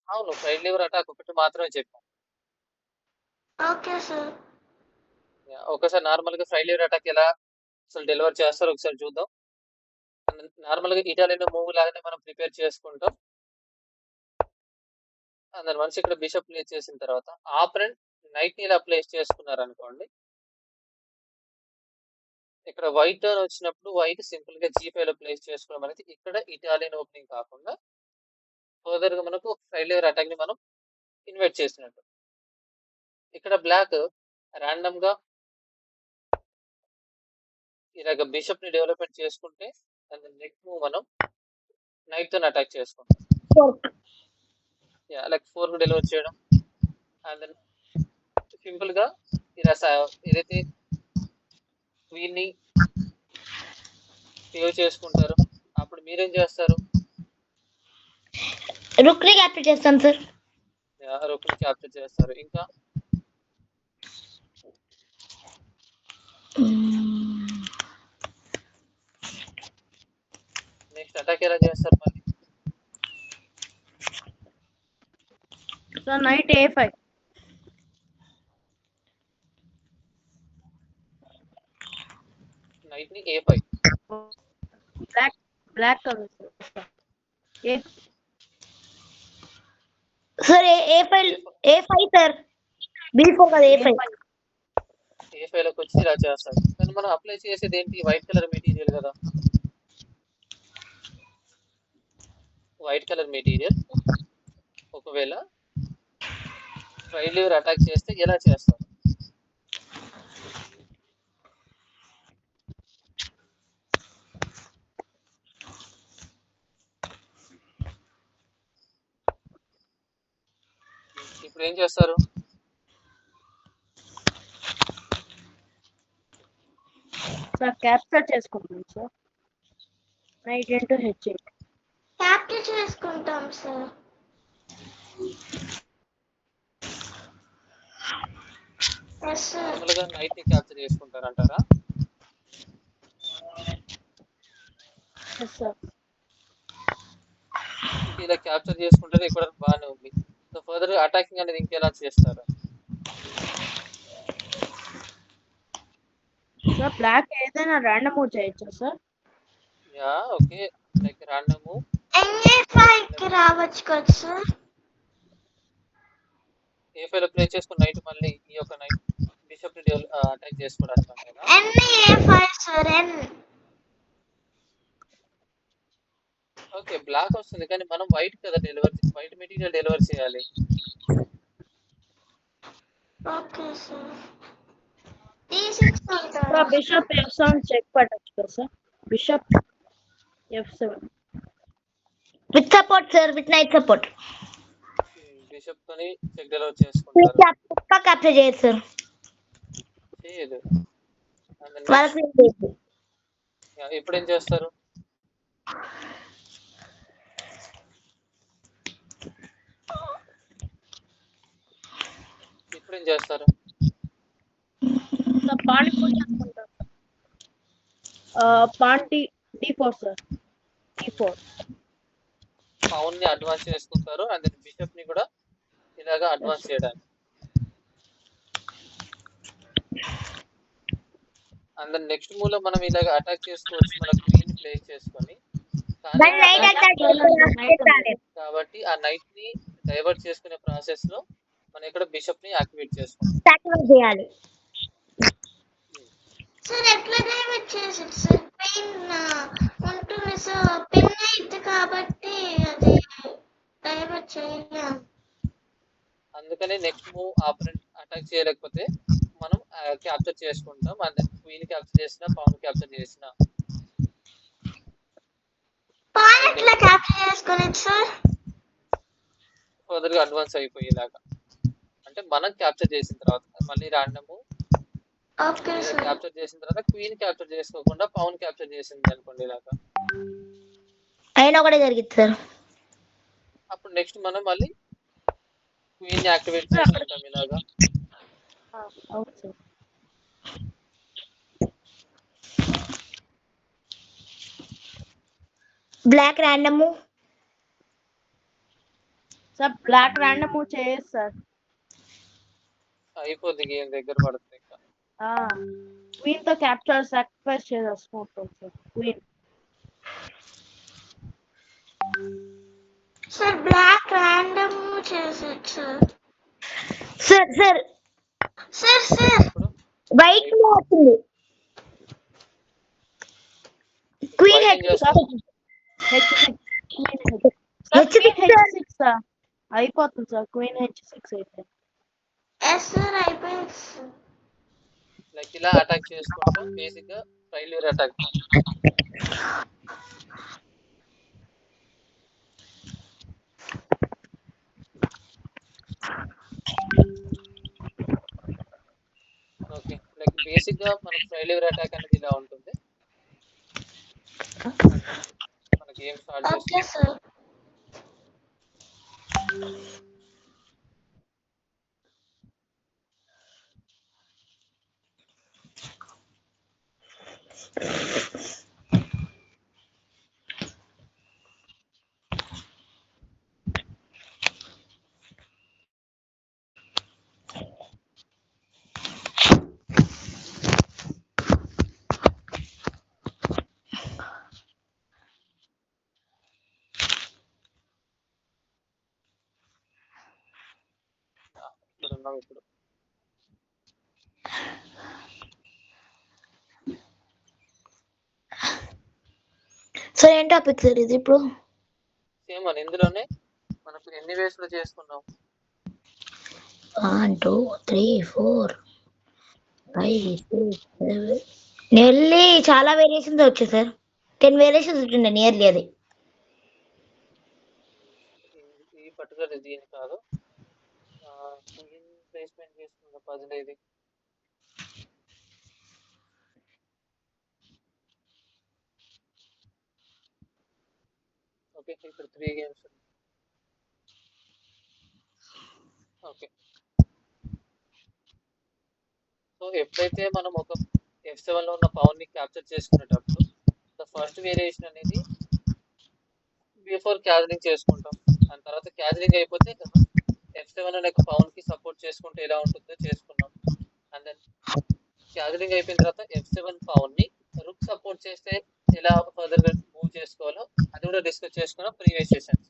అవును. Side liver attack ఒకటి మాత్రమే చెప్పాను. Okay sir. ఒకసారి నార్మల్‌గా సైడ్ లివర్ అటాక్ ఎలా అసలు డెలివర్ చేస్తారో ఒకసారి చూద్దాం. నార్మల్‌గా ఇటాలియన్ మూవ్ లాగానే మనం ప్రిపేర్ చేసుకుంటాం. దాని వన్స్ ఇక్కడ బిషప్ ప్లేస్ చేసిన తర్వాత ఆపరెంట్ నైట్‌ని ఇలా ప్లేస్ చేసుకున్నారనుకోండి. ఇక్కడ వైట్ టర్న్ వచ్చినప్పుడు వైట్ సింపుల్‌గా G5లో ప్లేస్ చేసుకోవడం అనేది ఇక్కడ ఇటాలియన్ ఓపెనింగ్ కాకుండా ఫర్దర్‌గా మనకు సైడ్ లివర్ అటాక్‌ని మనం ఇన్వైట్ చేసినట్టు. ఇక్కడ బ్లాక్ ర్యాండమ్‌గా ఇలాగ బిషప్‌ని డెవలప్‌మెంట్ చేసుకుంటే దాని నెక్స్ట్ మూవ్ మనం నైట్‌తోని అటాక్ చేసుకుంటాం. లైక్ ఫోర్క్ డెలివర్ చేయడం అండ్ దెన్ సింపుల్‌గా ఇలా ఏదైతే క్వీన్‌ని సేవ్ చేసుకుంటారో అప్పుడు మీరేం చేస్తారు? రుక్ని క్యాప్చర్ చేస్తాం సార్. రూక్‌ని క్యాప్చర్ చేస్తారు. ఇంకా నెక్స్ట్ అటాక్ ఎలా చేస్తారు మళ్ళీ? Sir knight A5. నైట్‌ని A5. Black colour sir. Sir A5 sir. B4 కదా A5. A5లోకి వచ్చి ఇలా చేస్తారు. కానీ మనం అప్లై చేసేది ఏంటి? వైట్ కలర్ మెటీరియల్ కదా. వైట్ కలర్ మెటీరియల్ ఒకవేళ సైడ్ లివర్ అటాక్ చేస్తే ఎలా చేస్తారు? ఇప్పుడు ఏం చేస్తారు? సార్ క్యాప్చర్ చేసుకుంటాం sir. Knight into H8. Capture చేసుకుంటాం సార్. Yes sir. నార్మల్‌గా నైట్‌ని క్యాప్చర్ చేసుకుంటారంటారా? Yes sir. ఇలా క్యాప్చర్ చేసుకుంటే ఇక్కడ బాగానే ఉంది. సో ఫర్దర్ అటాకింగ్ అనేది ఇంకెలా చేస్తారు? సార్ బ్లాక్ ఏదైనా ర్యాండమ్ మూవ్ చేయొచ్చా సార్? ఓకే. లైక్ రాండమ్ NA5కి రావచ్చు కదా సార్. A5లో ప్లే చేసుకుని నైట్ మళ్ళీ ఈ యొక్క నైట్ బిషప్‌ని అటాక్ చేసుకోవడానికి అంతేనా? NA5 sir. ఓకే. బ్లాక్ వస్తుంది కానీ మనం వైట్ కదా వైట్ మెటీరియల్ డెలివర్ చేయాలి. Okay sir. D6 అంటారా సార్ బిషప్ F7 చెక్ పట్టొచ్చు కదా sir? Bishop F7. With support sir, with night support. Bishop తోని చెక్ డెలివర్ చేసుకుంటారు. పక్కా క్యాప్చర్ చేయొచ్చు సార్. చేయదు. వాళ్ళకి ఇప్పుడు ఏం చేస్తారు? ఇప్పుడు ఏం చేస్తారు? సార్ పాన్ మూవ్ చేసుకుంటాం. Pan D4 sir. D4. Pawn ని అడ్వాన్స్ చేసుకుంటారు అండ్ దెన్ బిషప్ ని కూడా ఇలాగా అడ్వాన్స్ చేయడానికి. అండ్ దెన్ నెక్స్ట్ మూవ్ లో మనం ఇలాగ అటాక్ చేసుకోవచ్చు మన క్వీన్ ప్లేస్ చేసుకొని. కాబట్టి ఆ నైట్ ని డైవర్ట్ చేసుకునే ప్రాసెస్ లో మనం ఇక్కడ బిషప్ ని యాక్టివేట్ చేసుకుంటాం. చేయాలి సార్. ఎట్లా డైవర్ట్ చేసేది సార్? పెయిన్ ఉంటుంది సార్. పిన్ అయితే కాబట్టి అది డైవర్ట్ చేయలేం. అందుకనే నెక్స్ట్ మూవ్ ఆపరెంట్ అటాక్ చేయలేకపోతే మనం క్యాప్చర్ చేసుకుంటాం. అండ్ క్వీన్ క్యాప్చర్ చేసిన పవన్ క్యాప్చర్ చేసిన పాన్ ఎట్లా క్యాప్చర్ చేసుకునేది సార్? ఫర్దర్ గా అడ్వాన్స్ అయిపోయేలాగా అంటే మనం క్యాప్చర్ చేసిన తర్వాత మళ్ళీ రాండమ్ ఓకే సార్. క్యాప్చర్ చేసిన తర్వాత క్వీన్ క్యాప్చర్ చేసుకోకుండా పవన్ క్యాప్చర్ చేసింది అనుకోండి ఇలాగా. అయినా కూడా జరిగింది సార్. అప్పుడు నెక్స్ట్ మనం మళ్ళీ క్వీన్ ని యాక్టివేట్ చేసుకుంటాం ఇలాగా. అవును sir. Black random sir black random move చేయొచ్చు సార్. అయిపోద్ది గేమ్ దగ్గర పడుతుంది ఇంకా. క్వీన్ తో క్యాప్చర్ సాక్రిఫైస్ చేసుకుంటాం sir. Queen sir black random చేసొచ్చు సార్ సార్ సార్ సార్ ఇప్పుడు వైట్ లో వచ్చింది క్వీన్ వైట్ ఏం చేస్తుంది? H6 సార్ అయిపోతుంది సార్. క్వీన్ H6 అయితే ఎస్ సార్ అయిపోయింది సార్. లైక్ ఇలా అటాక్ చేసుకుంటూ బేసిక్ గా failure attack. Okay, like basic గా మనకు ఫెయిల్యూర్ అటాక్ అనేది ఇలా ఉంటుంది. మన గేమ్ స్టార్ట్ ఓకే చేస్తాం. సార్. ఇక్కడ ఉన్నాం ఇప్పుడు. సార్ ఏం టాపిక్ సార్ ఇది ఇప్పుడు? సేమ్ అని ఇందులోనే మనకు ఎన్ని వేస్ లో చేసుకున్నాం? 1 2 3 4 5 6 7 నియర్లీ చాలా వేరియేషన్స్ వచ్చాయి సార్. 10 వేరియేషన్స్ ఉంటుండే నియర్లీ అది. ఈ పర్టికులర్ దీని కాదు, క్వీన్ ప్లేస్మెంట్ చేసుకున్న పజిల్ ఇది. ఓకే, ఇక్కడ 3 గేమ్స్. ఓకే, సో ఎప్పుడైతే మనం ఒక F7 లో ఉన్న పవన్ ని క్యాప్చర్ చేసుకునేటప్పుడు ద ఫస్ట్ వేరియేషన్ అనేది బిఫోర్ క్యాజలింగ్ చేసుకుంటాం. దాని తర్వాత క్యాజలింగ్ అయిపోతే F7 అనే పవన్ కి సపోర్ట్ చేసుకుంటే ఎలా ఉంటుందో చేసుకున్నాం. అండ్ దెన్ క్యాజలింగ్ అయిపోయిన తర్వాత F7 పవన్ ని రుక్ సపోర్ట్ చేస్తే ఎలా ఫర్దర్ గా మూవ్ చేసుకోవాలో అది కూడా డిస్కస్ చేసుకున్నాం ప్రీవియస్ సెషన్స్.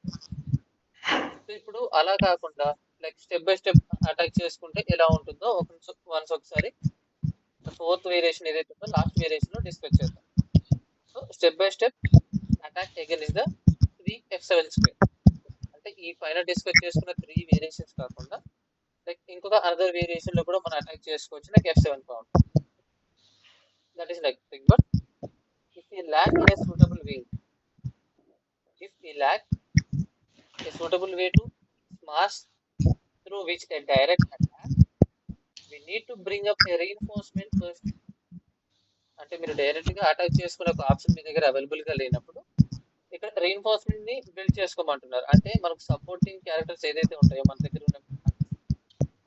సో ఇప్పుడు అలా కాకుండా like step by step attack చేసుకుంటే ఎలా ఉంటుందో వన్స్ ఒకసారి ఫోర్త్ వేరియేషన్ ఏదైతే ఉందో లాస్ట్ వేరియేషన్ లో డిస్కస్ చేద్దాం. So step by step attack against the 3F7². అంటే ఈ పైన డిస్కస్ చేసుకున్న 3 వేరియేషన్స్ కాకుండా లైక్ ఇంకొక అనదర్ వేరియేషన్ లో కూడా మనం అటాక్ చేసుకోవచ్చు like F7 pawn. That is like thing. But if we lack in a suitable way, if we lack a suitable way to smash through which a direct attack, we need to bring up a reinforcement first. అంటే మీరు direct గా attack చేసుకునే ఒక option మీ దగ్గర available గా లేనప్పుడు ఇక్కడ reinforcement ని బిల్డ్ చేసుకోమంటున్నారు. అంటే మనకు సపోర్టింగ్ క్యారెక్టర్స్ ఏదైతే ఉంటాయో మన దగ్గర ఉన్న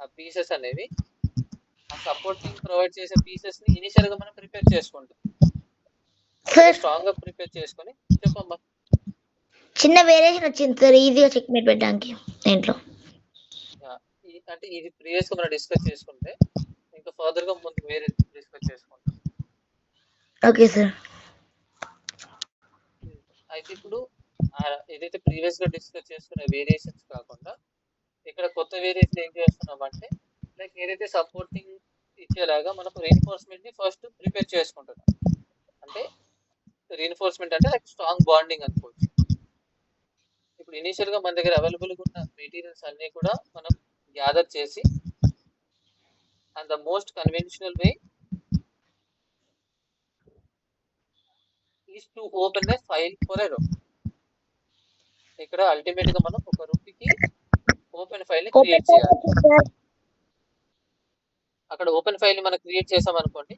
ఆ పీసెస్ అనేవి ఆ సపోర్టింగ్ ప్రొవైడ్ చేసే పీసెస్ ని ఇనిషియల్ గా మనం ప్రిపేర్ చేసుకుంటాం. స్ట్రాంగ్ గా ప్రిపేర్ చేసుకొని చెప్పమ్మా. చిన్న వేరియేషన్ వచ్చింది సార్ ఈజీగా చెక్మేట్ పెట్టడానికి దీంట్లో. అంటే ఇది ప్రీవియస్ గా మనం డిస్కస్ చేసుకుంటే ఇంకా ఫర్దర్ గా ముందుకు వేరే డిస్కస్ చేసుకుంటాం. Okay sir. అయితే ఇప్పుడు ఏదైతే ప్రీవియస్ గా డిస్కస్ చేసుకునే వేరియేషన్స్ కాకుండా ఇక్కడ కొత్త వేరియేషన్ ఏం చేస్తున్నాం అంటే లైక్ ఏదైతే సపోర్టింగ్ ఇచ్చేలాగా మనకు రీఇన్ఫోర్స్మెంట్ ని ఫస్ట్ ప్రిపేర్ చేసుకుంటున్నాం. అంటే రీఇన్ఫోర్స్మెంట్ అంటే లైక్ స్ట్రాంగ్ బాండింగ్ అనుకోవచ్చు. ఇప్పుడు ఇనిషియల్ గా మన దగ్గర అవైలబుల్ గా ఉన్న మెటీరియల్స్ అన్ని కూడా మనం గ్యాదర్ చేసి and the most conventional way is to open A file for a room. ఇక్కడ అల్టిమేట్ గా మనం ఒక రూమ్ కి ఓపెన్ ఫైల్ ని క్రియేట్ చేయాలి. అక్కడ ఓపెన్ ఫైల్ ని మనం క్రియేట్ చేసాం అనుకోండి,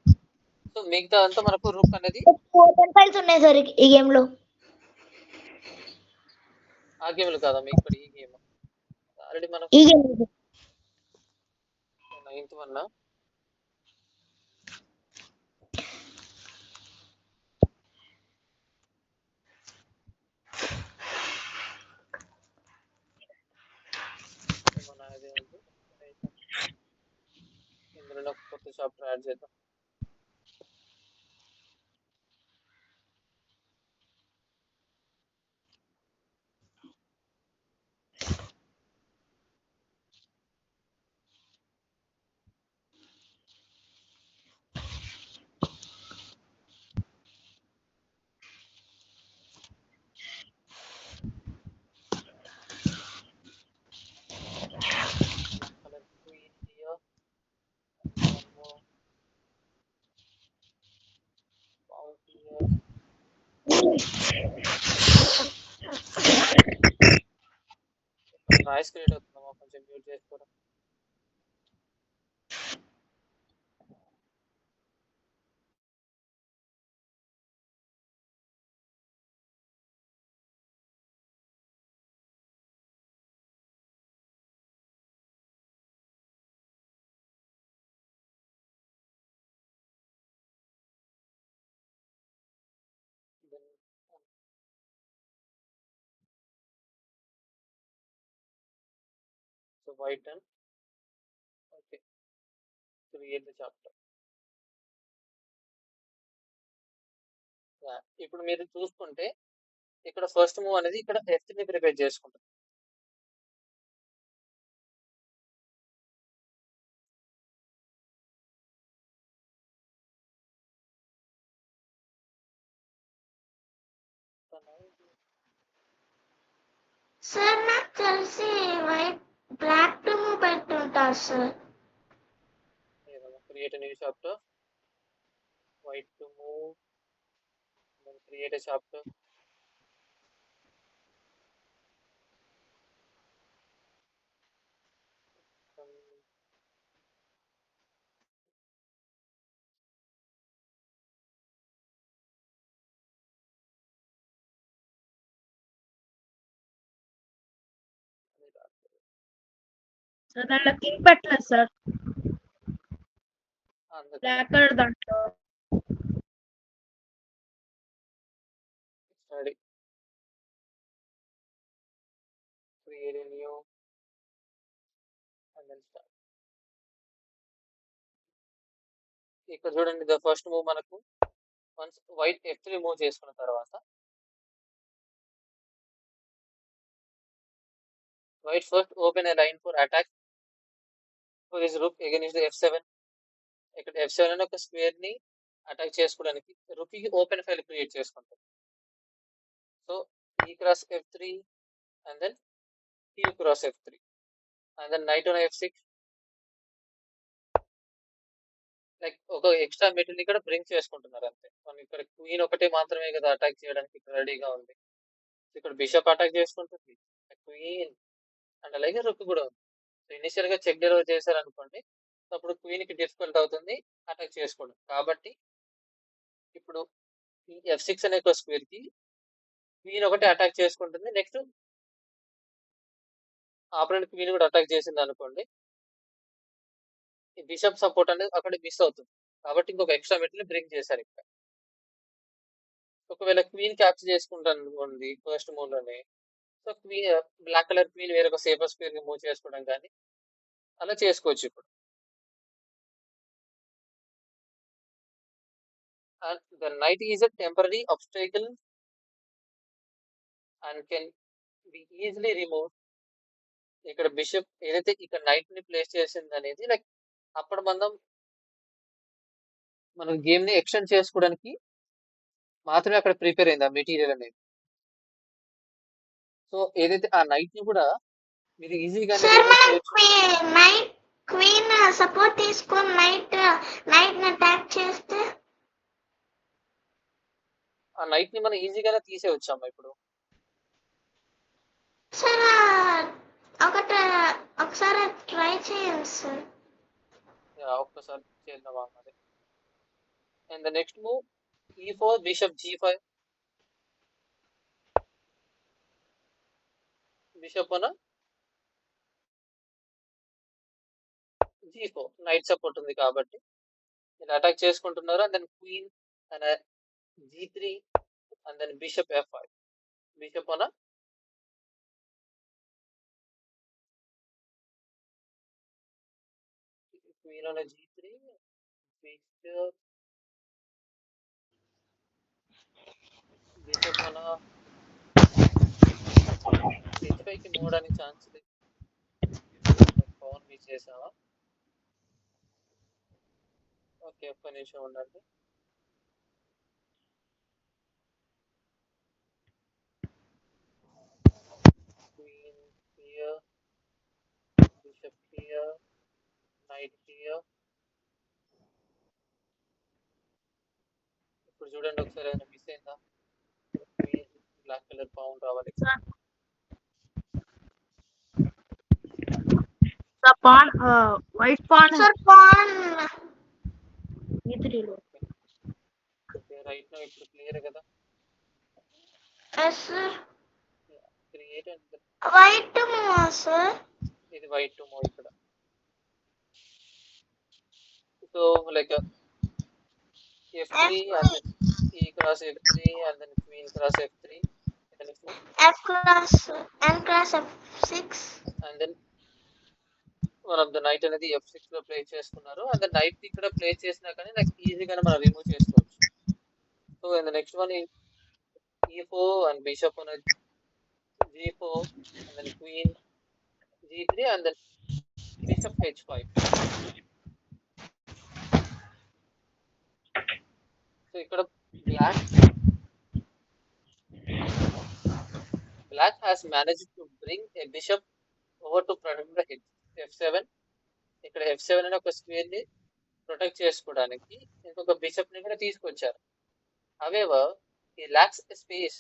సో మిగతా అంతా మనకు రూక్ అనేది ఓపెన్ ఫైల్స్ ఉన్నాయి సార్ ఈ గేమ్ లో. ఆ గేమ్లు కాదా మీకు ఇక్కడ ఈ గేమ్ ఆల్రెడీ మనం ఈ గేమ్ 9th వన్ అందులో ఒక కొత్త చాప్టర్ యాడ్ చేద్దాం. Color queen here. One more found here. Noise create అవుతుందమ్మా, కొంచెం మ్యూట్ చేసుకోవడం. Then so white done. Okay, create the chapter. Yeah. ఇప్పుడు మీరు చూసుకుంటే ఇక్కడ ఫస్ట్ మూవ్ అనేది ఇక్కడ F3 ని ప్రిపేర్ చేసుకుంటాం. సార్ నాకు తెలిసి వైట్ బ్లాక్ టు మూవ్ పెట్టుంటారు sir. Create a new chapter. White to move. Then create a chapter. Sir దాంట్లో కింగ్ పెట్టలేదు సార్, అందుకని బ్లాక్ కలర్ దాంట్లో. study. Create a new and then start. ఇక్కడ చూడండి, ద ఫస్ట్ మూవ్ మనకు once white F3 move చేసుకున్న తర్వాత white first open A line for attack for this rook against the F7. ఇక్కడ F7 అనే ఒక స్క్వేర్ ని అటాక్ చేసుకోవడానికి రూక్ కి ఓపెన్ ఫైల్ క్రియేట్ చేసుకుంటాం. So E cross F3 and then Q cross F3 and then knight on F6. Like ఒక extra material ఇక్కడ bring చేసుకుంటున్నారు అంతే. మనం ఇక్కడ క్వీన్ ఒకటే మాత్రమే కదా అటాక్ చేయడానికి ఇక్కడ రెడీగా ఉంది. ఇక్కడ బిషప్ అటాక్ చేసుకుంటుంది, క్వీన్ అండ్ అలాగే రుక్ కూడా ఉంది. సో ఇనిషియల్ గా చెక్ డెలివర్ చేశారు అనుకోండి, అప్పుడు క్వీన్ కి డిఫికల్ట్ అవుతుంది అటాక్ చేసుకోవడం. కాబట్టి ఇప్పుడు ఈ F6 అనే ఒక స్క్వేర్ కి క్వీన్ ఒకటి అటాక్ చేసుకుంటుంది, నెక్స్ట్ ఆపరెంట్ క్వీన్ కూడా అటాక్ చేసింది అనుకోండి, ఈ బిషప్ సపోర్ట్ అనేది అక్కడ మిస్ అవుతుంది. కాబట్టి ఇంకొక ఎక్స్ట్రా మెటీరియల్ బ్రింగ్ చేశారు ఇక్కడ. ఒకవేళ క్వీన్ క్యాప్చర్ చేసుకుంటాను అనుకోండి ఫస్ట్ మూవ్ లోనే, so queen black colour queen వేరొక సేఫర్ స్క్వేర్ కి మూవ్ చేసుకోవడం కానీ అలా చేసుకోవచ్చు ఇప్పుడు. And the knight is a temporary obstacle and can be easily removed. ఇక్కడ బిషప్ ఏదైతే ఇక్కడ నైట్ ని ప్లేస్ చేసింది అనేది లైక్ అప్పుడు మనం గేమ్ ని ఎక్స్టెండ్ చేసుకోవడానికి మాత్రమే అక్కడ ప్రిపేర్ అయింది ఆ మెటీరియల్ అనేది. సో ఏదైతే ఆ నైట్ ని కూడా మీరు ఈజీగానే సార్ రిమూవ్ మనం చేయొచ్చు. నైట్ క్వీన్ సపోర్ట్ తీసుకొని నైట్ ని అటాక్ చేస్తే ఆ నైట్ ని మనం ఈజీగానే తీసేయచ్చు అమ్మా ఇప్పుడు. సార్ ఒకసారి ట్రై చేయండి సార్. ఒక్కసారి చేద్దాం అన్నది. And the next move E4 bishop G5. Bishop అన G4 నైట్ సపోర్ట్ ఉంది కాబట్టి ఇలా అటాక్ చేసుకుంటున్నారు. And then queen and G3 and then bishop F5. Bishop అన queen on a g3, bishop, bishop on a h5 కి move అవడానికి chance లేదు. Pawan miss చేసావా? ఓకే, ఒక్క నిమిషం ఉండండి. Queen here, bishop here, knight here. ఇప్పుడు చూడండి ఒకసారి ఏమైనా మిస్ అయిందా? క్వీన్ బ్లాక్ కలర్ పౌన్ రావాలి. Pawn white pawn sir pawn E3 లో. ఓకే, రైట్ నో ఇప్పుడు క్లియర్ కదా? Yes sir create and white మూవా సార్ ఇది వైట్ టు మూవ్ ఇక్కడ. So like f3 and then e cross f3 and then queen cross f3 and then F class N class F6 and then one of the knight అనేది f6 లో play చేసుకున్నారు. and the knight ఇక్కడ play చేసినా కానీ నాకు ఈజీగానే మనం remove చేసుకోవచ్చు. So in the next one e4 and bishop on g4 and then queen g3 and then bishop h5. So ఇక్కడ black has managed to bring a bishop over to protect the f7. ఇక్కడ f7 అనే ఒక square ని protect చేసుకోవడానికి ఇంకొక bishop ని కూడా తీసుకొచ్చారు. హవెవర్ ఈ లాక్స్ స్పేస్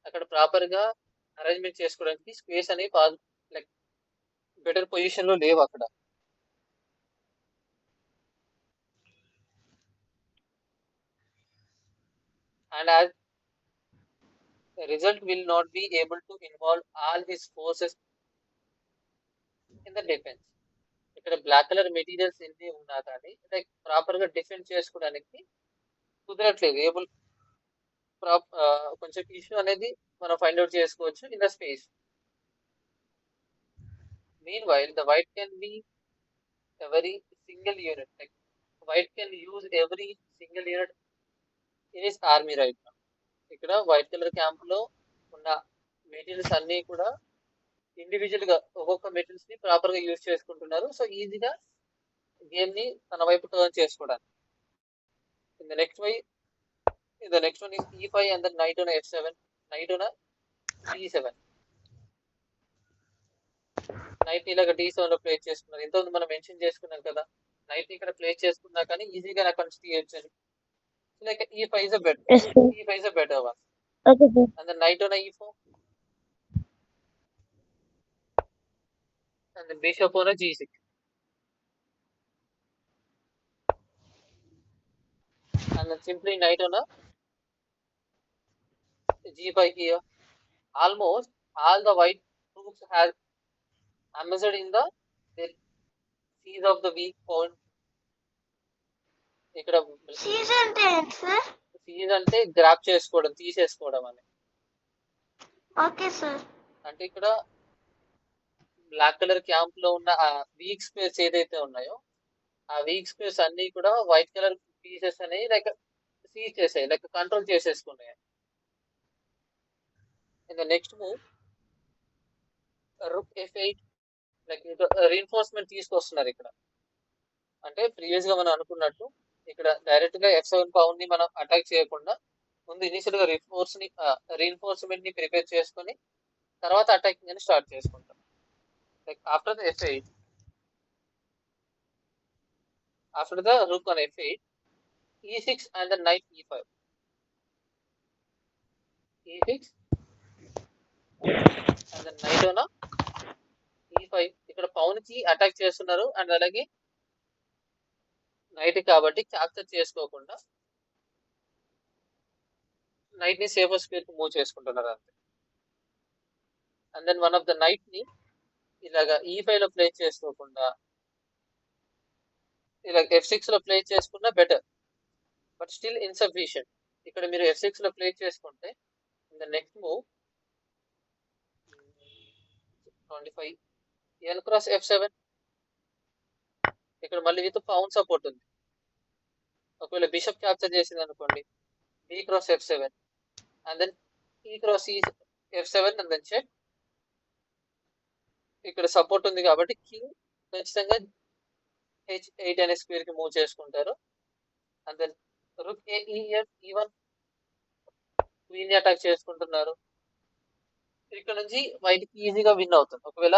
అక్కడ ప్రాపర్ గా అరేంజ్మెంట్ చేసుకోవడానికి స్పేస్ అనేవి లైక్ బెటర్ పొజిషన్ లో లేవు అక్కడ. And as result will not be able to involve all his forces in the defence. ఇక్కడ బ్లాక్ కలర్ మెటీరియల్స్ ఎన్ని ఉన్నా కానీ లైక్ ప్రాపర్ గా డిఫెండ్ చేసుకోవడానికి కుదరట్లేదు. కొంచెం ఇష్యూ అనేది మనం ఫైండ్ అవుట్ చేసుకోవచ్చు in the space. Meanwhile, the white can be a very single unit. Like white can use every single unit in his army right now. ఇక్కడ వైట్ కలర్ క్యాంప్ లో ఉన్న materials అన్ని కూడా individual గా ఒక్కొక్క materials ని proper గా use చేసుకుంటున్నారు. సో ఈజీగా గేమ్ ని తన వైపు టర్న్ చేసుకోవడానికి. In the next one is e5 and then knight on f7, knight on d7. Night ఇలాగ d7 లో ప్లే చేసుకున్నారు. ఇంతకుముందు మనం మెన్షన్ చేసుకున్నాం కదా, నైట్ ఇక్కడ ప్లే చేసుకున్నా కానీ ఈజీగా నాకు తీయొచ్చు అని. Like e5 is a better Yes, sir. e5 is a better one. Okay, sir. And then knight on e4 and then bishop on g6 and then simply knight on g5 here. Almost all the white troops have amassed in the siege of the weak point. ఇక్కడ seize అంటే ఏంటి sir? siege అంటే grab చేసుకోవడం, తీసేసుకోవడం అని. Okay sir. అంటే ఇక్కడ black colour camp లో ఉన్న ఆ వీక్ స్పేస్ ఏదైతే ఉన్నాయో ఆ వీక్ స్పేస్ అన్ని కూడా వైట్ కలర్ పీసెస్ అనేవి లైక్ సీజ్ చేసాయి, లైక్ కంట్రోల్ చేసేసుకున్నాయి. In the next move rook f8 like reinforcement తీసుకొస్తున్నారు ఇక్కడ. అంటే ప్రీవియస్ గా మనం అనుకున్నట్టు ఇక్కడ డైరెక్ట్ గా f7 పౌన్ ని మనం అటాక్ చేయకుండా ముందు ఇనిషియల్ గా రీఎన్ఫోర్స్మెంట్ ని ప్రిపేర్ చేసుకొని తర్వాత అటాకింగ్ అని స్టార్ట్ చేసుకుంటాం. Like after the f8, after the rook on f8, e6 and then knight e5, e6 and then knight on e5. ఇక్కడ పౌన్ కి అటాక్ చేస్తున్నారు అండ్ అలాగే నైట్ కాబట్టి క్యాప్చర్ చేసుకోకుండా నైట్ ని సేఫర్ స్క్వేర్ కి మూవ్ చేసుకుంటున్నారు అంతే. And then one of the knight ని ఇలాగా e5 లో ప్లే చేసుకోకుండా ఇలా f6 లో ప్లే చేసుకున్నా బెటర్, బట్ స్టిల్ ఇన్సఫిషియంట్. ఇక్కడ మీరు f6 లో ప్లే చేసుకుంటే in the next move 25 n cross f7 ఇక్కడ మళ్ళీ విత్ పౌన్ సపోర్ట్ ఉంది. ఒకవేళ బిషప్ క్యాప్చర్ చేసింది అనుకోండి, B cross f7 and then ఈ క్రాస్ ఈ f7 అండ్ దెన్ చెక్. ఇక్కడ సపోర్ట్ ఉంది కాబట్టి కింగ్ ఖచ్చితంగా h8 అనే స్క్వేర్ కి మూవ్ చేసుకుంటారు. And then rook e1 queen ని అటాక్ చేసుకుంటున్నారు. ఇక్కడ నుంచి వైట్ కి ఈజీగా విన్ అవుతుంది ఒకవేళ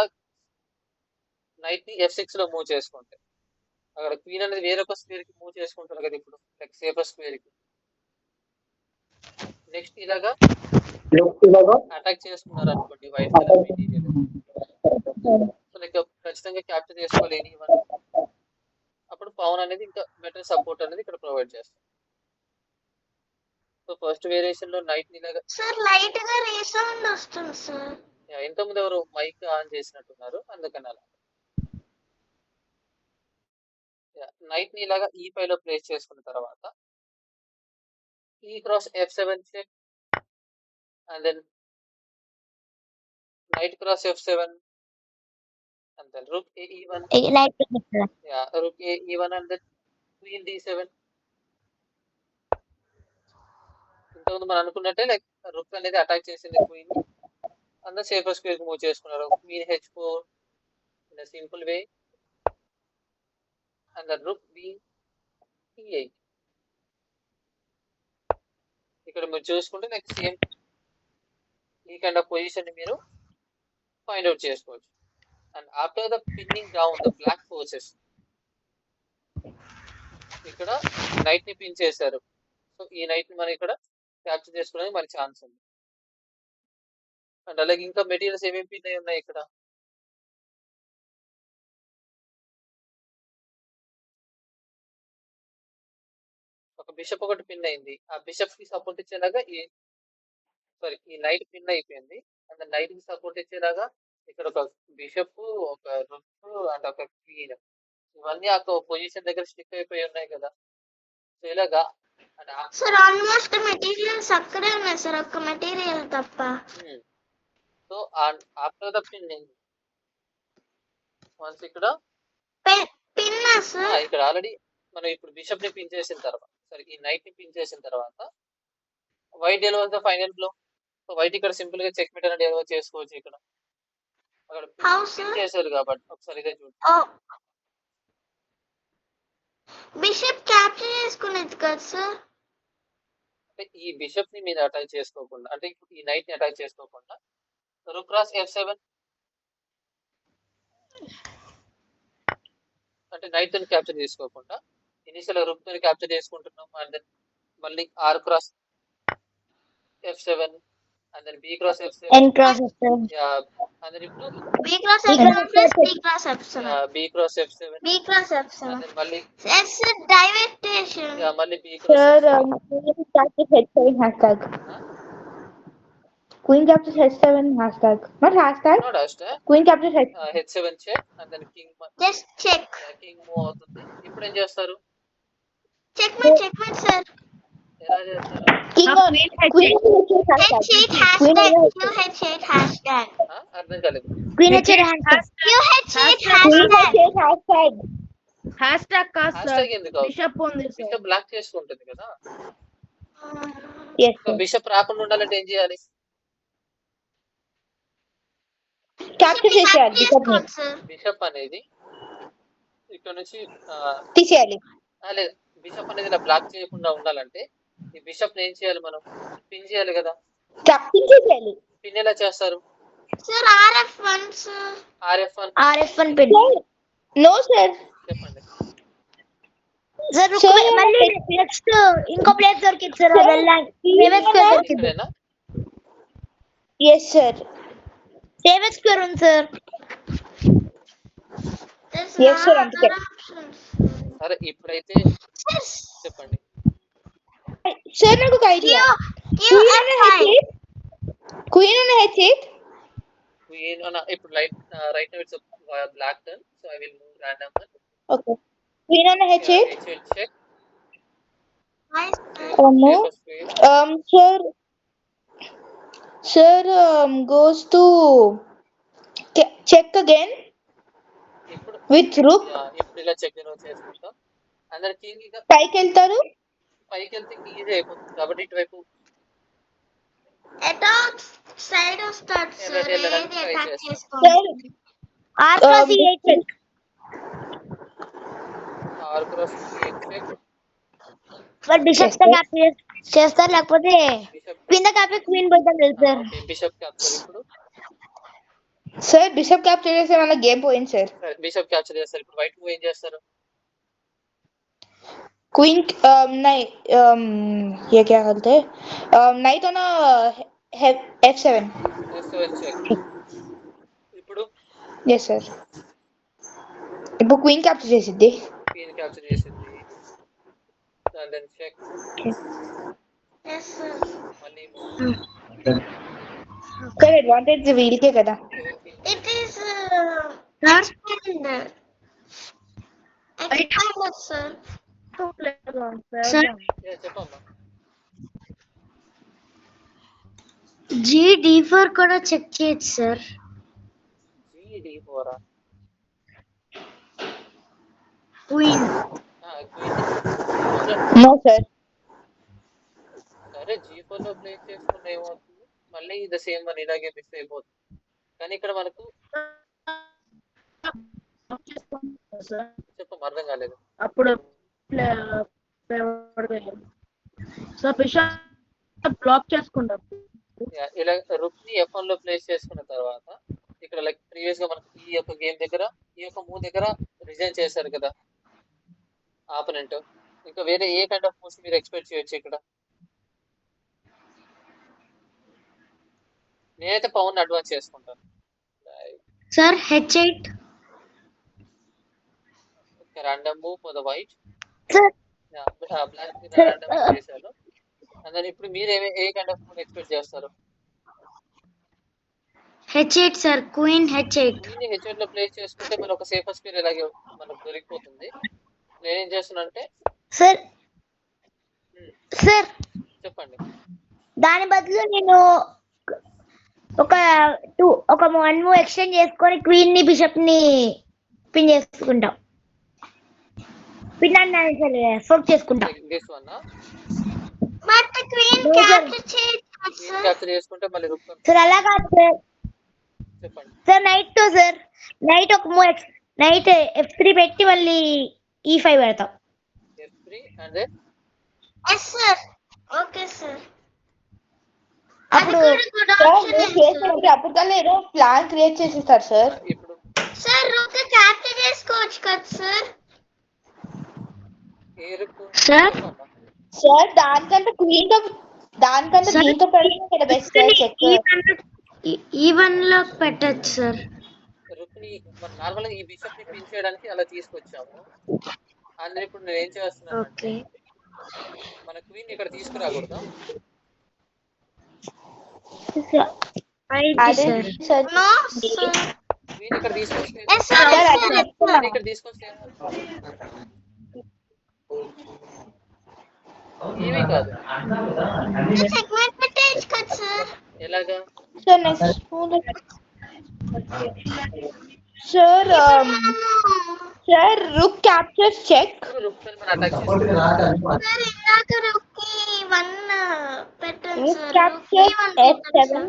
నైట్ ని f6 లో మూవ్ చేసుకుంటే. అక్కడ క్వీన్ అనేది వేరొక స్క్వేర్ కి మూవ్ చేసుకుంటారు కదా ఇప్పుడు, లైక్ సేఫర్ స్క్వేర్ కి. నెక్స్ట్ ఇలాగా అటాక్ చేసుకున్నారు అనుకోండి white colour material, so like ఖచ్చితంగా క్యాప్చర్ చేసుకోవాలి ఎనీవన్. అప్పుడు పవన్ అనేది ఇంకా బెటర్ సపోర్ట్ అనేది ఇక్కడ ప్రొవైడ్ చేస్తారు. సో ఫస్ట్ వేరియేషన్ లో నైట్ ని ఇలాగా సార్ లైట్ గా రీసౌండ్ వస్తుంది సార్. ఇంతకుముందు ఎవరు మైక్ ఆన్ చేసినట్టున్నారు, అందుకని అలా. నైట్ ని ఇలాగా E5 లో ప్లేస్ చేసుకున్న తర్వాత ఈ cross f7 check and then knight cross f7 and then rook e1 rook e1 and then queen d7. ఇంతకుముందు మనం అనుకున్నట్టే లైక్ రుక్ అనేది అటాక్ చేసింది క్వీన్ ని, అందరూ సేఫర్ స్క్వేర్ కి మూవ్ చేసుకున్నారు. Queen h4 in simple way and then rook e8. ఇక్కడ మీరు చూసుకుంటే లైక్ సేమ్ ఈ కైండ్ ఆఫ్ పొజిషన్ ని మీరు ఫైండ్ అవుట్ చేసుకోవచ్చు. And after the pinning down the black forces, ఇక్కడ నైట్ ని పిన్ చేశారు. సో ఈ నైట్ ని మనం ఇక్కడ క్యాప్చర్ చేసుకోవడానికి మనకి ఛాన్స్ ఉంది. అండ్ అలాగే ఇంకా మెటీరియల్స్ ఏమేమి పిన్ అయి ఉన్నాయి ఇక్కడ, ఒక బిషప్ ఒకటి పిన్ అయింది. ఆ బిషప్ కి సపోర్ట్ ఇచ్చేలాగా ఈ నైట్ పిన్ అయిపోయింది. అండ్ నైట్ కి సపోర్ట్ ఇచ్చేలాగా ఇక్కడ ఒక బిషప్, ఒక రుక్ అండ్ ఒక క్వీన్, ఇవన్నీ ఆ పొజిషన్ దగ్గర స్టిక్ అయిపోయి ఉన్నాయి కదా. సో ఇలాగా సార్ ఆల్మోస్ట్ మెటీరియల్స్ అక్కడే ఉన్నాయి సార్, ఒక్క మెటీరియల్ తప్ప. So after the pinning once ఇక్కడ పిన్ సార్ ఇక్కడ ఆల్రెడీ మనం ఇప్పుడు బిషప్ ని పిన్ చేసిన తర్వాత, సరే ఈ నైట్ ని పిన్ చేసిన తర్వాత white deliver the final blow. So white ఇక్కడ సింపుల్ గా చెక్ మీట్ అనేది డెలివర్ చేసుకోవచ్చు. ఇక్కడ అక్కడ పిన్ చేశారు కాబట్టి ఒకసారి ఇదే చూడండి. బిషప్ క్యాప్చర్ చేసుకునేది కదా సార్. అంటే ఈ బిషప్ ని మీద అటాక్ చేసుకోకుండా, అంటే ఈ నైట్ ని అటాక్ చేసుకోకుండా రుక్ క్రాస్ f7 అంటే నైట్ ని క్యాప్చర్ చేసుకోకుండా ఇనిషియల్ రుక్ ని క్యాప్చర్ చేసుకుంటున్నాం. అండ్ దెన్ మళ్ళీ r cross f7 and then b cross f7 n cross f7 and then ఇప్పుడు b cross f7 plus b cross f7 b cross f7 and then మళ్ళీ s divertation మళ్ళీ b cross sir h7 hashtag queen captures h7 hashtag not hashtag not hashtag queen captures h7 check and then king just check king move అవుతుంది. ఇప్పుడు ఏం చేస్తారు? checkmate sir. ఎలా చేస్తారు? king on queen h8 hashtag qh8 hashtag అర్థం కాలేదు. queen h8 hashtag qh8 hashtag hashtag కాదు sir, hashtag ఎందుకు అవుతుంది? బిషప్ ఉంది సార్. బిషప్ బ్లాక్ చేసుకుంటుంది కదా. yes sir. బిషప్ రాకుండా ఉండాలంటే ఏం చేయాలి? capture చేయాలి బిషప్ ని. బిషప్ అనేది ఇక్కడ నుంచి తీసేయాలి. లేదు, బిషప్ అనేది ఇలా బ్లాక్ చేయకుండా ఉండాలంటే ఈ బిషప్ ఏం చేయాలి? మనం పిన్ చేయాలి కదా. capture చేయాలి. పిన్ ఎలా చేస్తారు? sir rf1 sir rf1 pin no sir చెప్పండి. sir మళ్ళీ నెక్స్ట్ ఇంకో ప్లేస్ దొరికింది సార్, వెళ్ళండి సేవెన్ స్క్వేర్ దొరికింది. ఇక్కడేనా? yes sir సేవెన్ స్క్వేర్ ఉంది సార్. yes sir అందుకే. సరే ఇప్పుడైతే చెప్పండి. సార్ నాకు ఒక ఐడియా. క్వీన్ అనే h8 ఇప్పుడు right now it's black turn, so I will move random one. Okay queen అనే h8 check sir goes to check again. ఇప్పుడు విత్ రూక్ ఇప్పుడు ఇలా చెక్ చేసుకుంటాం. అందరు కింగ్ ఇక పైకి వెళ్తారు. పైకి వెళ్తే ఈజీ అయిపోతుంది కాబట్టి ఇటువైపు అటాక్ సైడ్ వస్తాడు సార్. వెళ్ళడానికి ఏది ట్రై అటాక్ చేస్తాం. చేసుకోవాలి. R+C8 check. R+C8 check. మరి బిషప్ తో క్యాప్చర్ చేస్తారు, లేకపోతే బిషప్ క్వీన్ తో క్యాప్చర్ క్వీన్ పోతాం లేదు సార్. Okay, bishop capture. ఇప్పుడు సార్ బిషప్ క్యాప్చర్ చేస్తే మన గేమ్ పోయింది సార్. బిషప్ క్యాప్చర్ చేస్తారు. ఇప్పుడు వైట్ మూవ్ ఏం చేస్తారు? क्वीन नहीं ये क्या बोलते हैं नहीं तो ना F7 చెక్. ఇప్పుడు यस सर ఇప్పుడు క్వీన్ క్యాప్చర్ చేసిద్ది. క్వీన్ క్యాప్చర్ చేసింది. Then check. Yes, sir. మళ్ళీ మూవ్. సార్ అడ్వాంటేజ్ వీల్కే కదా. ఎవరికి? It is expanded. Expanded, sir. Sir, చెప్పమ్మా. G4 కూడా చెక్ చేయొచ్చు sir. G4 queen no sir. సరే, G4 లో ప్లే చేసుకుంటే ఏమవుతుంది? మళ్ళీ ఇది సేమ్ వన్ ఇలాగే మిస్ అయిపోతుంది. కానీ ఇక్కడ మనకు చెప్పం అర్థం కాలేదు. అప్పుడు సో బిషప్ బ్లాక్ చేసుకుంటాం. ఇలా రుక్ ని F1 లో ప్లేస్ చేసుకున్న తర్వాత ఇక్కడ లైక్ ప్రీవియస్ గా మనకు ఈ యొక్క గేమ్ దగ్గర ఈ యొక్క మూవ్ దగ్గర రిజైన్ చేశారు కదా ఆపోనెంట్. ఇంకా వేరే ఏ కైండ్ ఆఫ్ మూవ్స్ మీరు ఎక్స్పెక్ట్ చేయొచ్చు ఇక్కడ? నేనైతే పవన్ అడ్వాన్స్ చేసుకుంటాను. Sir H8. Random move for the white. Sir black random move చేశారు. అందుకని ఇప్పుడు మీరు ఏ కైండ్ ఆఫ్ మూవ్ ఎక్స్పెక్ట్ చేస్తారు? H8 sir, queen H8. Queen H8 లో ప్లేస్ చేసుకుంటే మన ఒక సేఫర్ స్పేర్ ఇలాగే మనకు దొరికిపోతుంది. నేనేం చేస్తున్నా అంటే సార్ సార్ చెప్పండి. దాని బదులు నేను ఒక 1 మూవ్ ఎక్స్టెండ్ చేసుకొని క్వీన్ ని బిషప్ ని పిన్ చేసుకుంటాం. పిన్ అన్నాను సార్, ఫోక్ చేసుకుంటాం. This one But the queen No, sir. capture చేయొచ్చు, క్వీన్ sir. క్యాప్చర్ చేసుకుంటే మళ్ళీ రుక్ సార్ అలా కాదు సార్. చెప్పండి. సార్ నైట్ తో సార్, నైట్ ఒక మూవ్ నైట్ F3 పెట్టి మళ్ళీ E5 పెడతాం. F3 and then Yes, sir. Okay, sir. అప్పుడు అది కూడా good option ఏ, sir. అప్పటికల్లా ఏదో ప్లాన్ క్రియేట్ చేసేస్తారు సార్. ఇప్పుడు Sir, rook capture చేసుకోవచ్చు కదా, sir? ఏ రుక్ సార్ సార్ దానికంటే దీంతో పెడితే కదా బెస్ట్ సార్. చెక్ E1 లో పెట్టచ్చు సార్. రుక్ ని మనం నార్మల్ గా ఈ బిషప్ ని పిన్ చేయడానికి అలా తీసుకొచ్చాము. అందులో ఇప్పుడు నేను ఏం చేస్తున్నాను అంటే ఓకే మన క్వీన్ ఇక్కడ తీసుకురాకూడదు. అదే సార్. No, sir. క్వీన్ ఇక్కడ తీసుకొస్తే Yes, sir. Sir, Yes, అది sir. చెప్తున్నా. క్వీన్ ఇక్కడ తీసుకొస్తే ఏమీ కాదు. Segment పెట్టేయచ్చు కదా, sir? ఎలాగా? Sir next sir sir rook capture check. ఇప్పుడు రుక్ పైన మనం అటాక్ చేస్తాం. Sir, ఇందాక rook కి 1 పెట్టండి, Rook sir. captures Rook కి 1 పెట్టండి, F7. sir.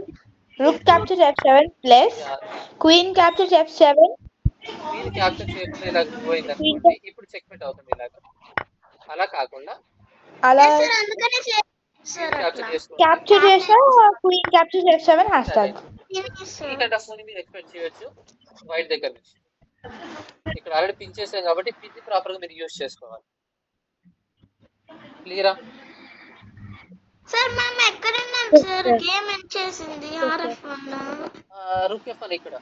Rook captures F7 plus Queen captures F7. Queen capture చేయకుండా ఇలా పోయింది అనుకోండి, ఇప్పుడు చెక్ మెట్ అవుతుంది. ఇలాగా అలా కాకుండా అలా Yes, sir. అందుకనే చేయండి, sir, క్యాప్చర్ అట్లా. చేసుకుంటే క్యాప్చర్ చేసా Queen captures F7 hashtag. Yes, ఈ sir. కైండ్ ఆఫ్ మూవ్ మీరు ఎక్స్పెక్ట్ చేయొచ్చు వైట్ దగ్గర నుంచి. ఇక్కడ ఆల్రెడీ పిన్ చేసాం కాబట్టి పిన్ ప్రాపర్ గా మీరు యూజ్ చేసుకోవాలి. క్లియరా? సార్ మనం ఎక్కడ ఉన్నాం సార్? గేమ్ ఎండ్ చేసింది RF1. రుక్ F1 ఇక్కడ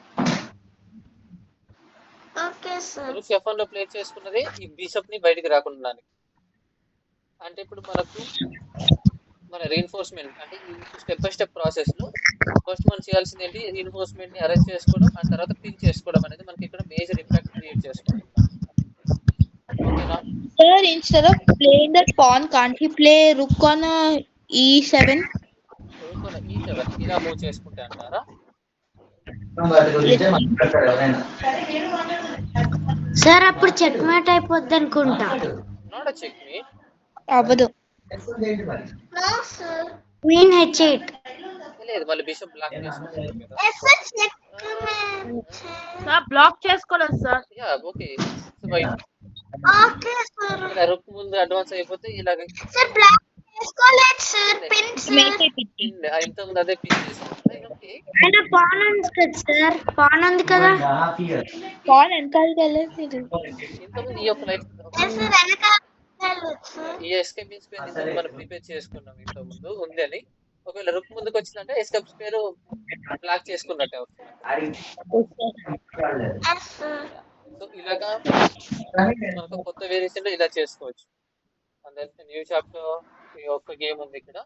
ఓకే సార్. రుక్ F1 లో ప్లేస్ చేసుకున్నది ఈ బిషప్ ని బయటికి రాకుండా. అంటే ఇప్పుడు మనకు మన రీఎన్ఫోర్స్మెంట్ అంటే ఈ స్టెప్ బై స్టెప్ ప్రాసెస్ లో ఫస్ట్ మనం చేయాల్సింది ఏంటి? రీఎన్ఫోర్స్మెంట్ ని అరేంజ్ చేసుకోవడం, ఆ తర్వాత పిన్ చేసుకోవడం అనేది మనకి ఇక్కడ మేజర్ ఇంపాక్ట్ క్రియేట్ చేసుకుంటుంది. ఓకేనా? Sir, instead of playing that pawn, can't he play Rook on E7? Rook E7 ఇలా మూవ్ చేసుకుంటే అంటారా? సార్ అప్పుడు చెక్ మేట్ అయిపోద్ది అనుకుంటా. Not a checkmate. అవ్వదు. No sir. Queen H8. లేదు, మళ్ళీ బిషప్ బ్లాక్ చేసుకుంటున్నాం కదా. Yes sir checkmate. Sir block చేసుకోలేదు sir. Yeah okay, white okay sir. ఇలా రుక్ ముందు అడ్వాన్స్ అయిపోతే ఇలాగ సార్ బ్లాక్ చేసుకోలేదు సార్. Pin make sir. అయిపోయింది. ఇంతకుముందు అదే పిన్ చేసాను. ఓకే ఆయన పాన్ ఉంది కదా సార్, పాన్ ఉంది కదా. పాన్ వెనకాలకి వెళ్ళేది. ఇంతకుముందు ఈ యొక్క లైట్ ఎస్ సార్ వెనకాల వెళ్ళొచ్చు సార్. ఈ ఎస్కేప్ స్పేర్ ఇంతకు మనం ప్రిపేర్ చేసుకున్నాం ఇంతకుముందు ఉంది అని. ఒకవేళ రుక్ ముందుకు వచ్చిందంటే ఎస్కేప్ స్పేర్ బ్లాక్ చేసుకున్నట్టే అవుతుంది. Yes sir. సో ఇలాగా మనకు కొత్త వేరియేషన్ లో ఇలా చేసుకోవచ్చు. అందరికి న్యూ చాప్టర్ ఈ ఒక్క గేమ్ ఉంది ఇక్కడ.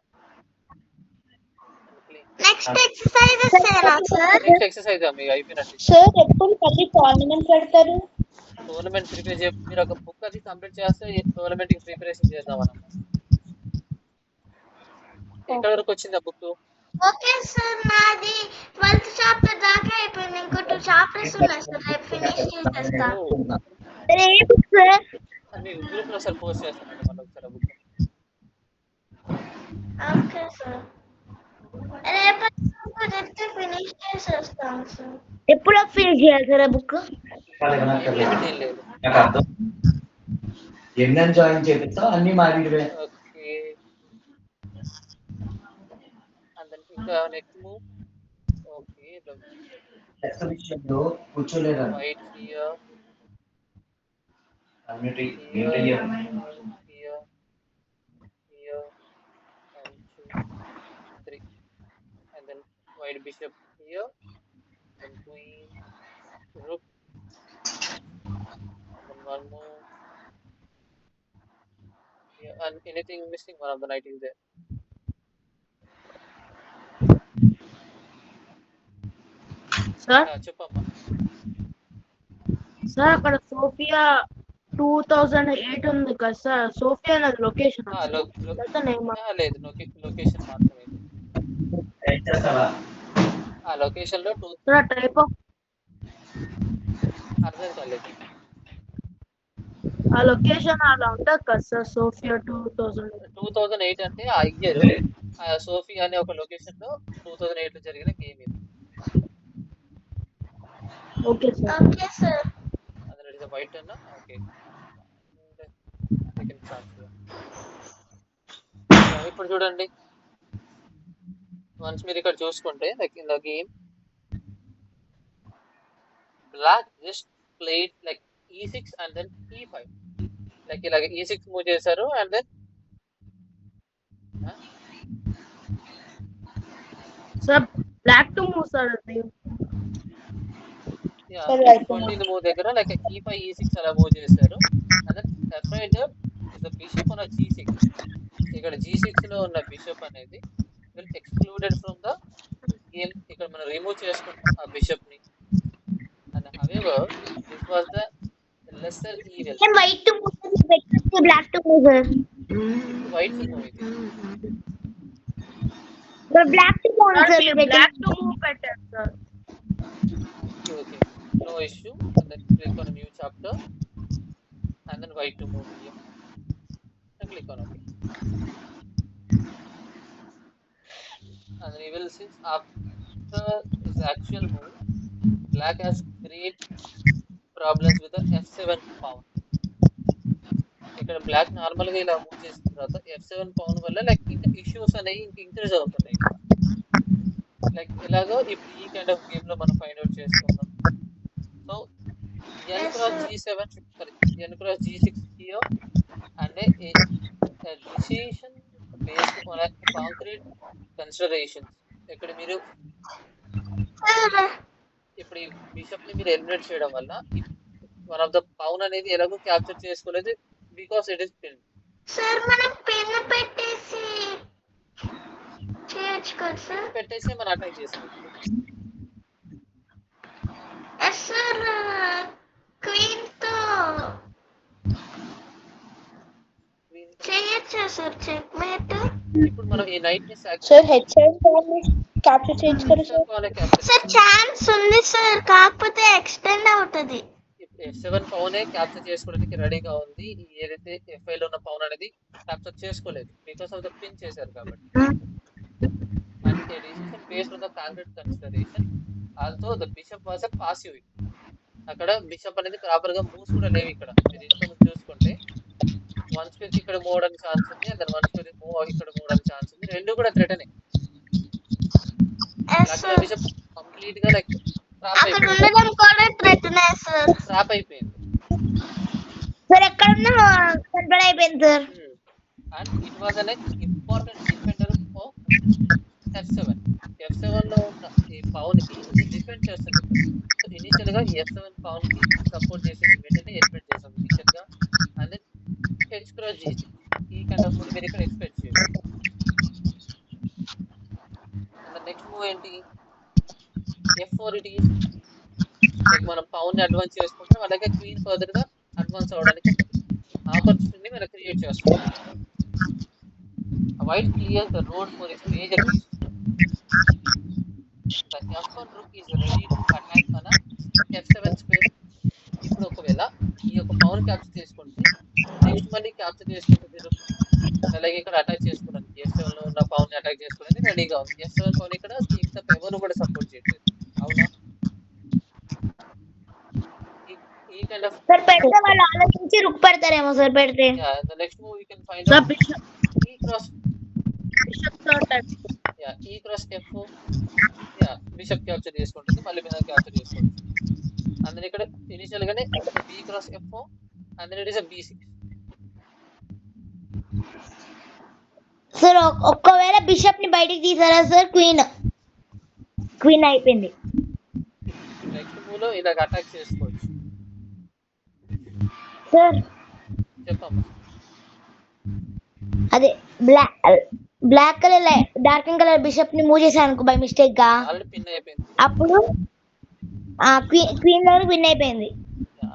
నెక్స్ట్ ఎక్సర్సైజెస్ చేయరా సార్? నెక్స్ట్ ఎక్సర్సైజ్ మీకు అయిపోయినట్టు. సార్ ఎప్పుడు మళ్ళీ టోర్నమెంట్ పెడతారు? టోర్నమెంట్ ప్రిపేర్ చేయ మీరు ఒక బుక్ అది కంప్లీట్ చేస్తే టోర్నమెంట్ కి ప్రిపరేషన్ చేద్దాం మనం. ఎక్కడ వరకు వచ్చింది ఆ బుక్? ఓకే సార్ నాది 12th చాప్టర్ దాకా అయిపోయింది. ఇంకో 2 చాప్టర్స్ ఉన్నాయి సార్. రేపు ఫినిష్ చేసేస్తా. సార్ ఏ బుక్ సార్? మీ గ్రూప్ లో ఒకసారి పోస్ట్ చేస్తానండి మళ్ళీ ఒకసారి బుక్. Okay sir. రేపు చెప్తే ఫినిష్ చేసేస్తాం సార్. ఎప్పుడు ఫినిష్ చేయాలి సార్ ఆ బుక్? లిమిట్ ఏం లేదు. ఎన్నని జాయిన్ చేపిస్తావు అన్ని మారివే. ఓకే అందరికి ఇంకా నెక్స్ట్ మూవ్. ఓకే విషయంలో కూర్చోలేదా white here community here here and 2 3 and then white bishop here, then queen, rook, and then one more here, and anything missing, one of the knight is there. Sir చెప్పమ్మా. Sir అక్కడ Sophia 2008 ఉంది కదా sir. Sophia అనేది location లేదు, location మాత్రమే. ఆ location లో type of అర్థం కాలేదు. ఆ లొకేషన్ అలా ఉండదు కదా సార్. సోఫియా 2008 అంటే ఆ ఇయర్ సోఫియా అనే ఒక లొకేషన్ లో 2008 లో జరిగిన గేమ్ ఇది. Okay sir. Okay sir. అందులో ఇస్ వైట్ అన్న. Okay second chance. ఇప్పుడు చూడండి, వన్స్ మీరు ఇక్కడ చూసుకుంటే like in the game black just played like E6 and then E5. Like ఇలాగ E6 మూవ్ చేశారు and then sir black to move sir. అది మూవ్ దగ్గర లైక్ E5 E6 అలా మూవ్ చేశారు. And then afraid the bishop on G6. ఇక్కడ G6 లో ఉన్న bishop అనేది will excluded from the game. ఇక్కడ మనం రిమూవ్ చేసుకుంటాం ఆ బిషప్ ని. And however this was the lesser evil. White to move పెట్టేసి black to move sir. White to move ఇది. Black to move sir. Black to move పెట్టారు sir. Okay, no issue. And then click on a new chapter and then white to move here and click on OK. And then you will see after his actual move, black has great problems with the F7 pawn. ఇక్కడ black normal గా ఇలా move చేసిన తర్వాత F7 pawn వల్ల like ఇంకా issues అనేవి increase అవుతున్నాయి. Like ఎలాగో ఇప్పుడు ఈ కైండ్ ఆఫ్ గేమ్ లో మనం ఫైండ్ అవుట్ చేసుకుందాం. So n cross G7 n cross G6 here and a decision based on a concrete considerations. ఇక్కడ మీరు ఇప్పుడు ఈ బిషప్ ని మీరు ఎలిమినేట్ చేయడం వల్ల వన్ ఆఫ్ ద పౌన్ అనేది ఎలాగో క్యాప్చర్ చేసుకోలేదు because it is pin. Sir మనం పిన్ పెట్టేసి చేయొచ్చు కదా సార్? పెట్టేసి మనం అటాక్ చేసుకోవచ్చు. సార్ క్వీన్ తో చేయొచ్చా సార్ చెక్ మేట్? ఇప్పుడు మనం ఈ నైట్ ని సార్ H7 pawn ని క్యాప్చర్ చేయొచ్చు కదా సార్? సార్ ఛాన్స్ ఉంది సార్, కాకపోతే ఎక్స్టెండ్ అవుతది. F7 పౌనే క్యాప్చర్ చేసుకోవడానికి రెడీగా ఉంది. ఏదైతే F5 లో ఉన్న పౌన్ అనేది క్యాప్చర్ చేసుకోలేదు బికాస్ ఆఫ్ ద పిన్ చేశారు కాబట్టి. And a decision based on the concrete consideration. Also, the bishop was a passive. అక్కడ బిషప్ అనేది ప్రాపర్ గా మూవ్స్ కూడా లేవు ఇక్కడ. మీరు ఇంతకుముందు చూసుకుంటే వన్ స్క్వేర్ ఇక్కడ మూవ్ అవడానికి ఛాన్స్ ఉంది, అండ్ వన్ స్క్వేర్ మూవ్ ఇక్కడ మూవ్ అవడానికి ఛాన్స్ ఉంది. రెండు కూడా థ్రెటనే. బిషప్ కంప్లీట్ గా లైక్ అక్కడ ఉండడం కూడా థ్రెటనే సార్. ట్రాప్ అయిపోయింది. సార్ ఎక్కడున్నా కన్ఫర్మ్ అయిపోయింది sir. And it was an important defender of F7. F7 లో ఉన్న ఈ పౌన్ కి ఇది డిఫెండ్ చేస్తుంది. సో ఇనిషియల్ గా F7 పౌన్ కి సపోర్ట్ చేసేది వెంటనే ఎలిమినేట్ చేస్తుంది ఇనిషియల్ గా. And then H cross G6 ఈ కైండ్ ఆఫ్ మూవ్ మీరు ఇక్కడ ఎక్స్పెక్ట్ చేయొచ్చు. అండ్ నెక్స్ట్ మూవ్ ఏంటి, F4 ఇట్ ఈస్ లైక్ మనం పౌన్ ని అడ్వాన్స్ చేసుకుంటాం, అలాగే క్వీన్ ఫర్దర్ గా అడ్వాన్స్ అవడానికి ఆపర్చునిటీ మనం క్రియేట్ చేస్తాం. White clears the road for its major piece. The F1 rook is ready to attack on a F7 square. ఇప్పుడు ఒకవేళ ఈ యొక్క పవర్ క్యాప్చర్ చేసుకుంటే నెక్స్ట్ మళ్ళీ క్యాప్చర్ చేసుకుంటుంది రూక్, అలాగే ఇక్కడ అటాక్ చేసుకోవడానికి F7 లో ఉన్న పవర్ ని అటాక్ చేసుకోవడానికి రెడీగా ఉంది. F7 పవర్ ఇక్కడ కింగ్ తప్ప ఎవరు కూడా సపోర్ట్ చేయట్లేదు, అవునా? ఈ కైండ్ ఆఫ్ సార్ పెడితే వాళ్ళు ఆలోచించి రుక్ పెడతారేమో సార్ పెడితే. the next move we can find out E cross E cross F4. Bishop capture చేసుకుంటుంది, మళ్ళీ మీద క్యాప్చర్ చేసుకుంటుంది. అందులో ఇక్కడ ఇనిషియల్ గానే B cross F4 and then it is a B6. Sir ఒక్కవేళ బిషప్ ని బయటికి తీసారా సార్ క్వీన్ అయిపోయింది. నెక్స్ట్ మూవ్ లో ఇలాగ అటాక్ చేసుకోవచ్చు. సార్ చెప్పమ్మా. అదే black colour dark colour bishop ని మూవ్ చేశాను అనుకో బై మిస్టేక్ గా, ఆల్రెడీ పిన్ అయిపోయింది. అప్పుడు క్వీన్ లో విన్ అయిపోయింది.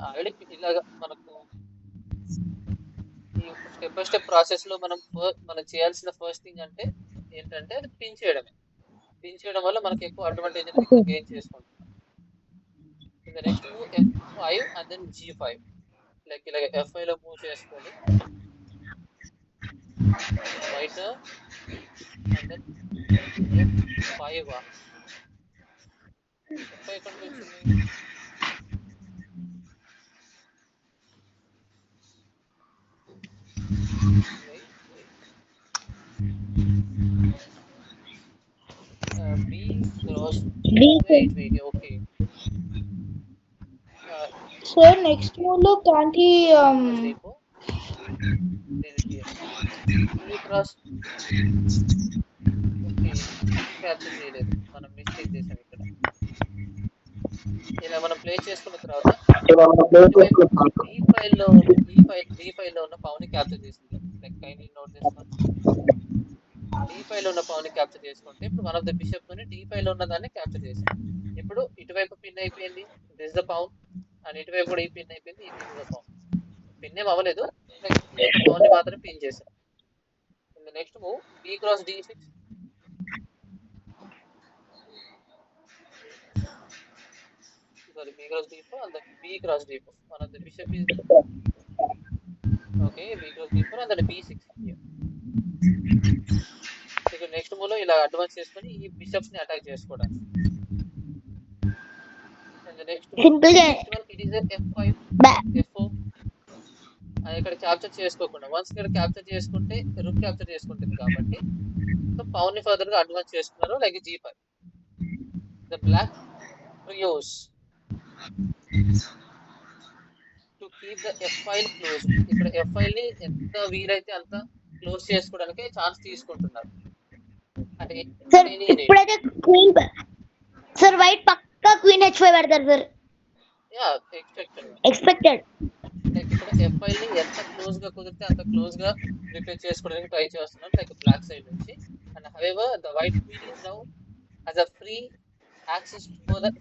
ఆల్రెడీ ఇలాగ మనకు ఈ స్టెప్ బై స్టెప్ ప్రాసెస్ లో మనం చేయాల్సిన ఫస్ట్ థింగ్ అంటే ఏంటంటే అది పిన్ చేయడమే. పిన్ చేయడం వల్ల మనకి ఎక్కువ అడ్వాంటేజ్ అనేది గెయిన్ చేసుకుంటాం. Next move F5 and then G5. Like ఇలాగ F5 లో మూవ్ చేసుకొని white and then F5 F5 ఎక్కడ వచ్చింది? B cross wait okay. Sir, next move lo can't he E cross okay capture చేయలేదు, మనం మిస్టేక్ చేసాం ఇక్కడ. ఇలా మనం ప్లే చేసుకున్న తర్వాత D5 లో ఉన్న పవన్ ని క్యాప్చర్ చేసింది. Like kindly note this one. D5 లో ఉన్న పవన్ ని క్యాప్చర్ చేసుకుంటే ఇప్పుడు వన్ ఆఫ్ ద బిషప్ ని D5 లో ఉన్న దాన్ని క్యాప్చర్ చేసింది. ఇప్పుడు ఇటువైపు పిన్ అయిపోయింది, దిస్ ద పవన్, అండ్ ఇటువైపు కూడా ఈ పిన్ అయిపోయింది, ఈ దిస్ ద పవన్. పిన్ ఏం అవ్వలేదు, లైక్ ఈ యొక్క పవన్ ని మాత్రం పిన్ చేసాం. Next move B cross D6. Sorry, B cross D4 and then B cross D4. One of the bishop is okay. B cross D4 and then B6 here. So next move లో ఇలా advance చేసుకొని ఈ bishops ని attack చేసుకోవడానికి. And the next one it is a F5 F4. ఇక్కడ capture చేసుకోకుండా once ఇక్కడ capture చేసుకుంటే రూక్ క్యాప్చర్ చేసుకుంటుంది కాబట్టి సో పవన్ ని ఫర్దర్ గా అడ్వాన్స్ చేసుకున్నారు like G5. The black trios to keep the F file closed. ఇక్కడ F file ని ఎంత వీలైతే అంత క్లోజ్ చేసుకోవడానికి ఛాన్స్ తీసుకుంటున్నారు. అంటే ఇప్పుడైతే క్వీన్ సార్ వైట్ పక్కా క్వీన్ H5 పెడతారు సార్. Yeah expected. లైక్ ఇక్కడ F file ని ఎంత క్లోజ్ గా కుదిరితే అంత క్లోజ్ గా ప్రిపేర్ చేసుకోవడానికి ట్రై చేస్తున్నారు లైక్ బ్లాక్ సైడ్ నుంచి. And however the white queen is now has a free access to the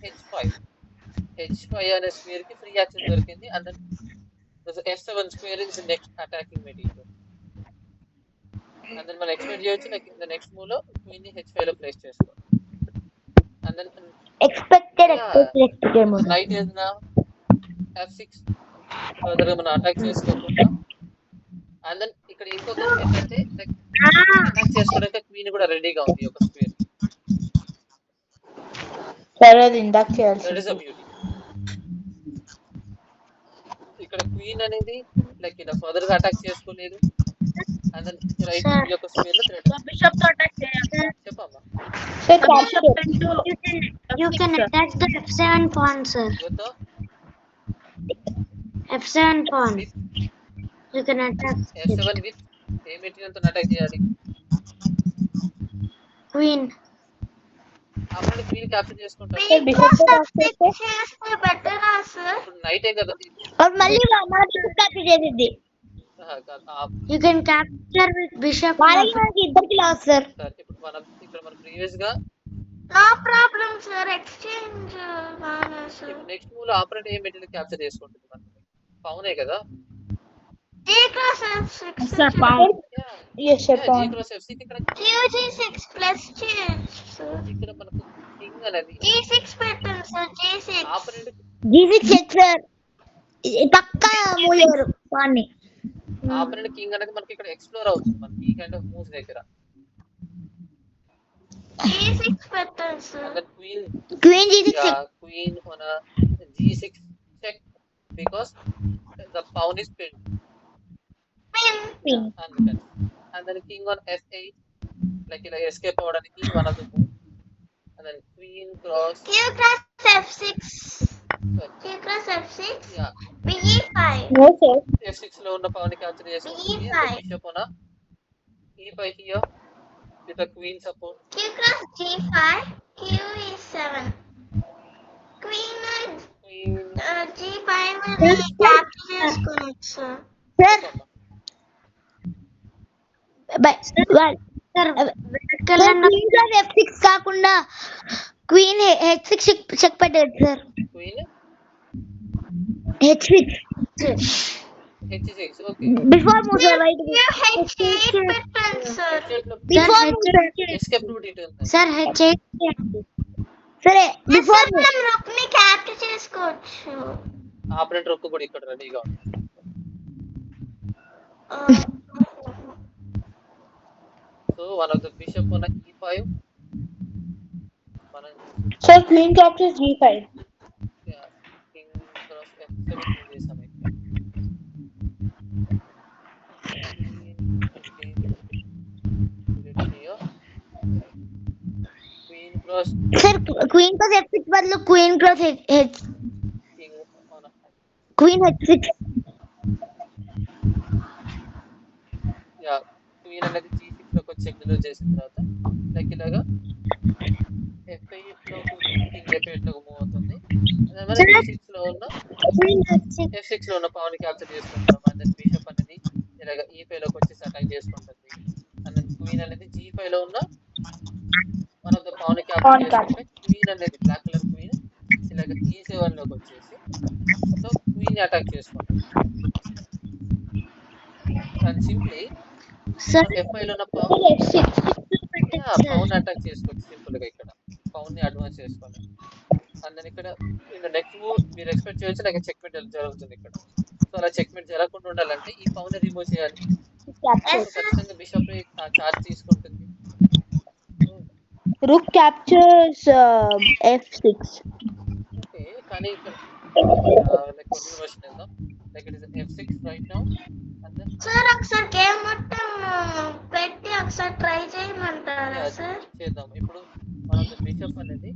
H5 అనే స్క్వేర్ కి ఫ్రీ యాక్సెస్ దొరికింది. And then F7 square is next attacking material. And then మనం expect చేయొచ్చు like in the next move లో queen ని H5 లో place చేసుకో. And then expected knight is నా F6 ఫర్దర్ గా మనం అటాక్ చేసుకోకుండా అండ్ దెన్ ఇక్కడ ఇంకొకటి ఏంటంటే లైక్ అటాక్ చేసుకోవడానికి క్వీన్ కూడా రెడీగా ఉంది ఒక స్క్వేర్. సరే అది ఇందాక దట్ చేయాల్సింది. Is a beauty. ఇక్కడ క్వీన్ అనేది లైక్ ఇలా ఫర్దర్ గా అటాక్ చేసుకోలేదు అండ్ దెన్ రైట్ Sir. ఈ యొక్క స్క్వేర్ లో థ్రెడ్. బిషప్ తో అటాక్ చేయాలి. చెప్పమ్మా. Sir bishop capture. Into You can attack the F7 pawn, sir. యువత F7 pawn. With You can attack it. F7 with a material తో attack చేయాలి? Queen. అప్పుడు క్వీన్ క్యాప్చర్ చేసుకుంటాం. సార్ బిషప్ తో attack చేస్తే చేస్తే బెటరా సార్? ఇప్పుడు నైటే కదా అప్పుడు మళ్ళీ మన క్యాప్చర్ చేసిద్ది. You can capture with bishop. వాళ్ళకి మనకి ఇద్దరికి లాస్ సార్. సార్ ఇప్పుడు మనం ఇక్కడ మనం ప్రీవియస్ గా No problem, sir. Exchange. Sir. ఇప్పుడు నెక్స్ట్ మూవ్ లో ఆపరేట్ ఏ మెటీరియల్ క్యాప్చర్ చేసుకుంటుంది మనం? పౌనే కదా. G cross F6. Sir pawn. Yes sir G cross F6 ఇక్కడ Q6 plus change, sir. ఇక్కడ మనకు కింగ్ అనేది G6 పెట్టండి, sir. G6. Operate G6 check sir. పక్కా మూవ్ చేయరు వాడిని. ఆపరేట్ కింగ్ అనేది మనకి ఇక్కడ ఎక్స్ప్లోర్ అవుతుంది మనకి ఈ కైండ్ ఆఫ్ మూవ్స్ దగ్గర. G6 పెట్టండి, sir. And then queen G6 yeah, queen on a G6 check because the pawn is pinned. Pin. And then king on F8 like ఇలా escape అవడానికి one of the move. And then queen cross Q cross F6. sorry, Q cross F6. yeah, B5. No sir. F6 లో ఉన్న pawn ని capture చేసుకుంటుంది. E5. bishop on a E5 here with the queen support. Q cross G5. Q E7. Queen Queen G5 అని capture చేసుకోవచ్చు, sir. Sir queen F6 కాకుండా queen H6 check పెట్టారు sir. queen H6 H6 okay. Before move sir right. H8 పెట్టండి, sir. H8 లో before move sir. escape route ఇటు ఉంది. Sir, H8. సరే before move. మనం rookని capture చేసుకోవచ్చు. ఆపరేటర్ రొక్కు కూడా ఇక్కడ రెడీగా ఉంది. So one of the bishop on a E5 మనం sir queen captures G5. yeah, king cross F7 move చేసాం ఇక్కడ. Queen cross sir queen cross F6 బదులు queen cross king on a queen H6. yeah, queen అనేది G6 లోకి వచ్చి execute చేసిన తర్వాత like ఇలాగా F8 లో king F8 లోకి మూవ్ అవుతుంది. అదే మరి G6 లో ఉన్న F6 లో ఉన్న పవన్ క్యాప్చర్ చేసుకుంటాం. అండ్ దెన్ బిషప్ అనేది ఇలాగ E5 లోకి వచ్చేసి అటాక్ చేసుకుంటుంది. అండ్ దెన్ క్వీన్ అనేది G5 లో ఉన్న one of the pawn capture చేసుకుంటే క్వీన్ అనేది బ్లాక్ కలర్ క్వీన్ ఇలాగ E7 లోకి వచ్చేసి సో క్వీన్ అటాక్ చేసుకుంటుంది. అండ్ సింప్లీ Sir, F5 లో ఉన్న పవన్ పవన్ అటాక్ చేసుకోవచ్చు సింపుల్ గా ఇక్కడ పవన్ ని అడ్వాన్స్ చేసుకోండి. అండ్ దెన్ ఇక్కడ నెక్స్ట్ మూవ్ మీరు ఎక్స్పెక్ట్ చేయొచ్చు నాకు చెక్మేట్ జరుగుతుంది ఇక్కడ. సో అలా చెక్మేట్ జరగకుండా ఉండాలంటే ఈ పవన్ ని రిమూవ్ చేయాలి. సో ఖచ్చితంగా బిషప్ చార్జ్ తీసుకుంటుంది. Rook captures F6. ఓకే కానీ ఇక్కడ లైక్ వర్షన్ వెళ్దాం. Like it is F6 right now. And then sir, ఒకసారి గేమ్ మొత్తం పెట్టి ఒకసారి ట్రై చేయమంటారా, sir? చేద్దాం. ఇప్పుడు మనం బిషప్ అనేది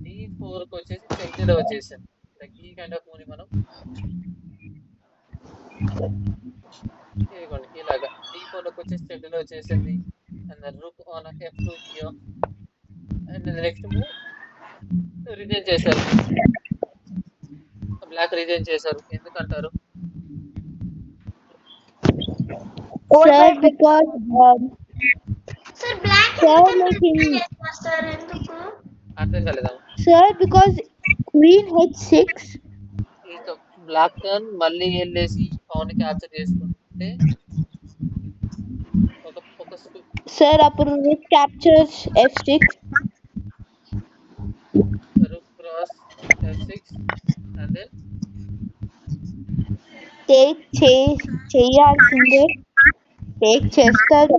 D4 కి వచ్చేసి చెక్ వచ్చేసాం. లైక్ ఈ కైండ్ ఆఫ్ మూవ్ ని మనం ఇదిగోండి ఇలాగా D4 లోకి వచ్చేసి చెక్ వచ్చేసింది. And then rook on F2 here. And next move resign చేశారు. బ్లాక్ రిజైన్ చేశారు ఎందుకంటారు? Sir, because Sir, black Sir, ఎందుకు like in- return చేస్తారు, sir? ఎందుకు? అర్థం కాలేదా? sir, because queen H6. ఇక బ్లాక్ టర్న్ మళ్ళీ వెళ్ళేసి పవన్ క్యాప్చర్ చేసుకుంటే ఒక ఒక Sir, అప్పుడు rook captures F6. Rook cross F6 and then take చేయాల్సిందే, టేక్ చేస్తారు,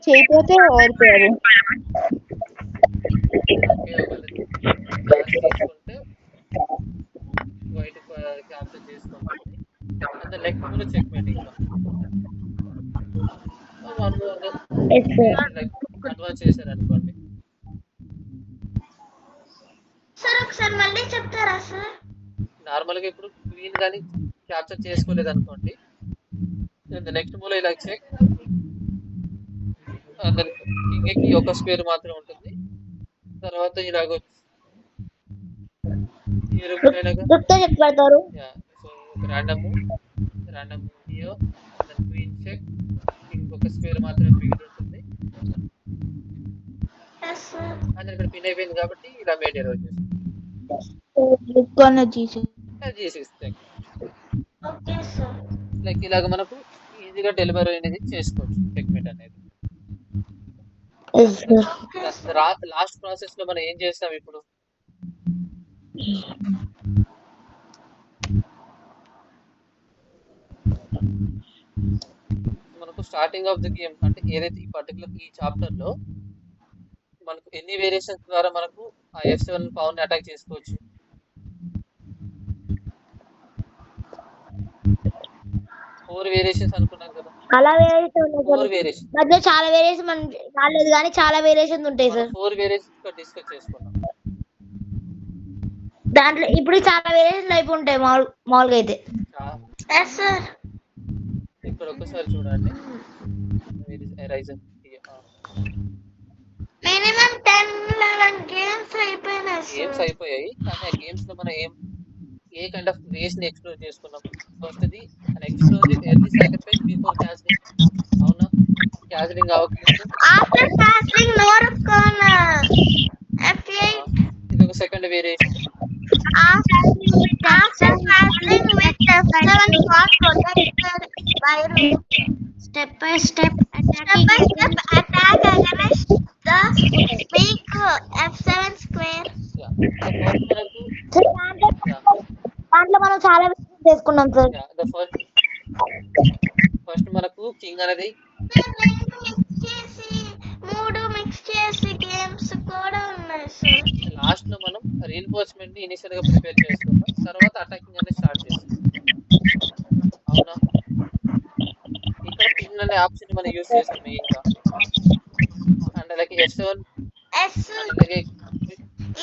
చేయకపోతే ఓడిపోయారు. ఓకే, ఒకవేళ ఛాన్స్ తీసుకుంటే వైట్ క్యాప్చర్ చేసుకుంటుంది. And the next move checkmate. ఇంకా one more yes sir. Like advance చేశారు అనుకోండి. సార్ ఒకసారి మళ్ళీ చెప్తారా సార్? నార్మల్గా ఇప్పుడు క్వీన్ కానీ క్యాప్చర్ చేసుకోలేదు అనుకోండి, నెక్స్ట్ మూవ్ ఇలా చెక్, దెన్ కింగ్కి ఒక స్క్వేర్ మాత్రం ఉంటుంది. తర్వాత ఇలాగ ఈ రూప్ ఇలాగా రుక్తో చెక్ పెడతారు. సో ఒక ర్యాండమ్ హియో, దెన్ క్వీన్ చెక్, కింగ్ ఒక స్క్వేర్ మాత్రం మిగిలి ఉంటుంది. Yes sir. అండ్ ఇక్కడ పిన్ అయిపోయింది కాబట్టి ఇలా మేడ్ ఎరోజ్ చేస్తాం. G6 check. Okay sir. Like ఇలాగ మనకు ఈజీగా డెలివరీ అనేది చేసుకోవచ్చు చెక్మేట్ అనేది. Yes sir. లాస్ట్ ప్రాసెస్ లో మనం ఏం చేస్తాం ఇప్పుడు? మనకు స్టార్టింగ్ ఆఫ్ ది గేమ్ అంటే ఏదైతే ఈ పర్టికులర్ ఈ చాప్టర్ లో మనకు ఎన్ని వేరియేషన్స్ ద్వారా మనకు ఆ F7 పవన్ అటాక్ చేసుకోవచ్చు? 4 వేరియేషన్స్ అనుకున్నాం కదా. అలా వేరియేషన్ ఉన్నాయి 4 సార్. వేరియేషన్ మధ్య చాలా వేరియేషన్ మనం రాలేదు కానీ చాలా వేరియేషన్స్ ఉంటాయి సార్. 4 వేరియేషన్స్ డిస్కస్ చేసుకున్నాం. దాంట్లో ఇప్పుడు చాలా వేరియేషన్లు అయిపోయి ఉంటాయి మామూలుగా అయితే. Yes sir. ఇక్కడ ఒకసారి చూడండి. మినిమం 10-11 గేమ్స్ అయిపోయినాయి గేమ్స్ సార్. అయిపోయాయి, కానీ ఆ గేమ్స్ లో మనం ఏ కైండ్ ఆఫ్ రేస్ ని ఎక్స్ప్లోర్ చేసుకున్నాం? ఫస్ట్ది explore early sacrifice before castling. అవునా? క్యాస్లింగ్ అవ్వకముందు ఆఫ్టర్ క్యాస్లింగ్ నో రుక్కోన్ F8. ఇది ఒక second variation. After castling with F7 got protected by rook. Step by step attack against the weak F7 square. First మనకు దాంట్లో మనం చాలా వేరియేషన్ చేసుకున్నాం సార్. ఫస్ట్ మనకు కింగ్ అనేది మిక్స్ చేసి గేమ్స్ కూడా ఉన్నాయి సార్. లాస్ట్ లో మనం రీఇన్ఫోర్స్మెంట్ ని ఇనిషియల్ గా ప్రిపేర్ చేసుకుంటాం, తర్వాత అటాకింగ్ అనేది స్టార్ట్ చేస్తాం. అవునా? ఇక్కడ పిన్ అనే ఆప్షన్ మనం యూజ్ చేసాం మెయిన్ గా. అండ్ అలాగే F7 అలాగే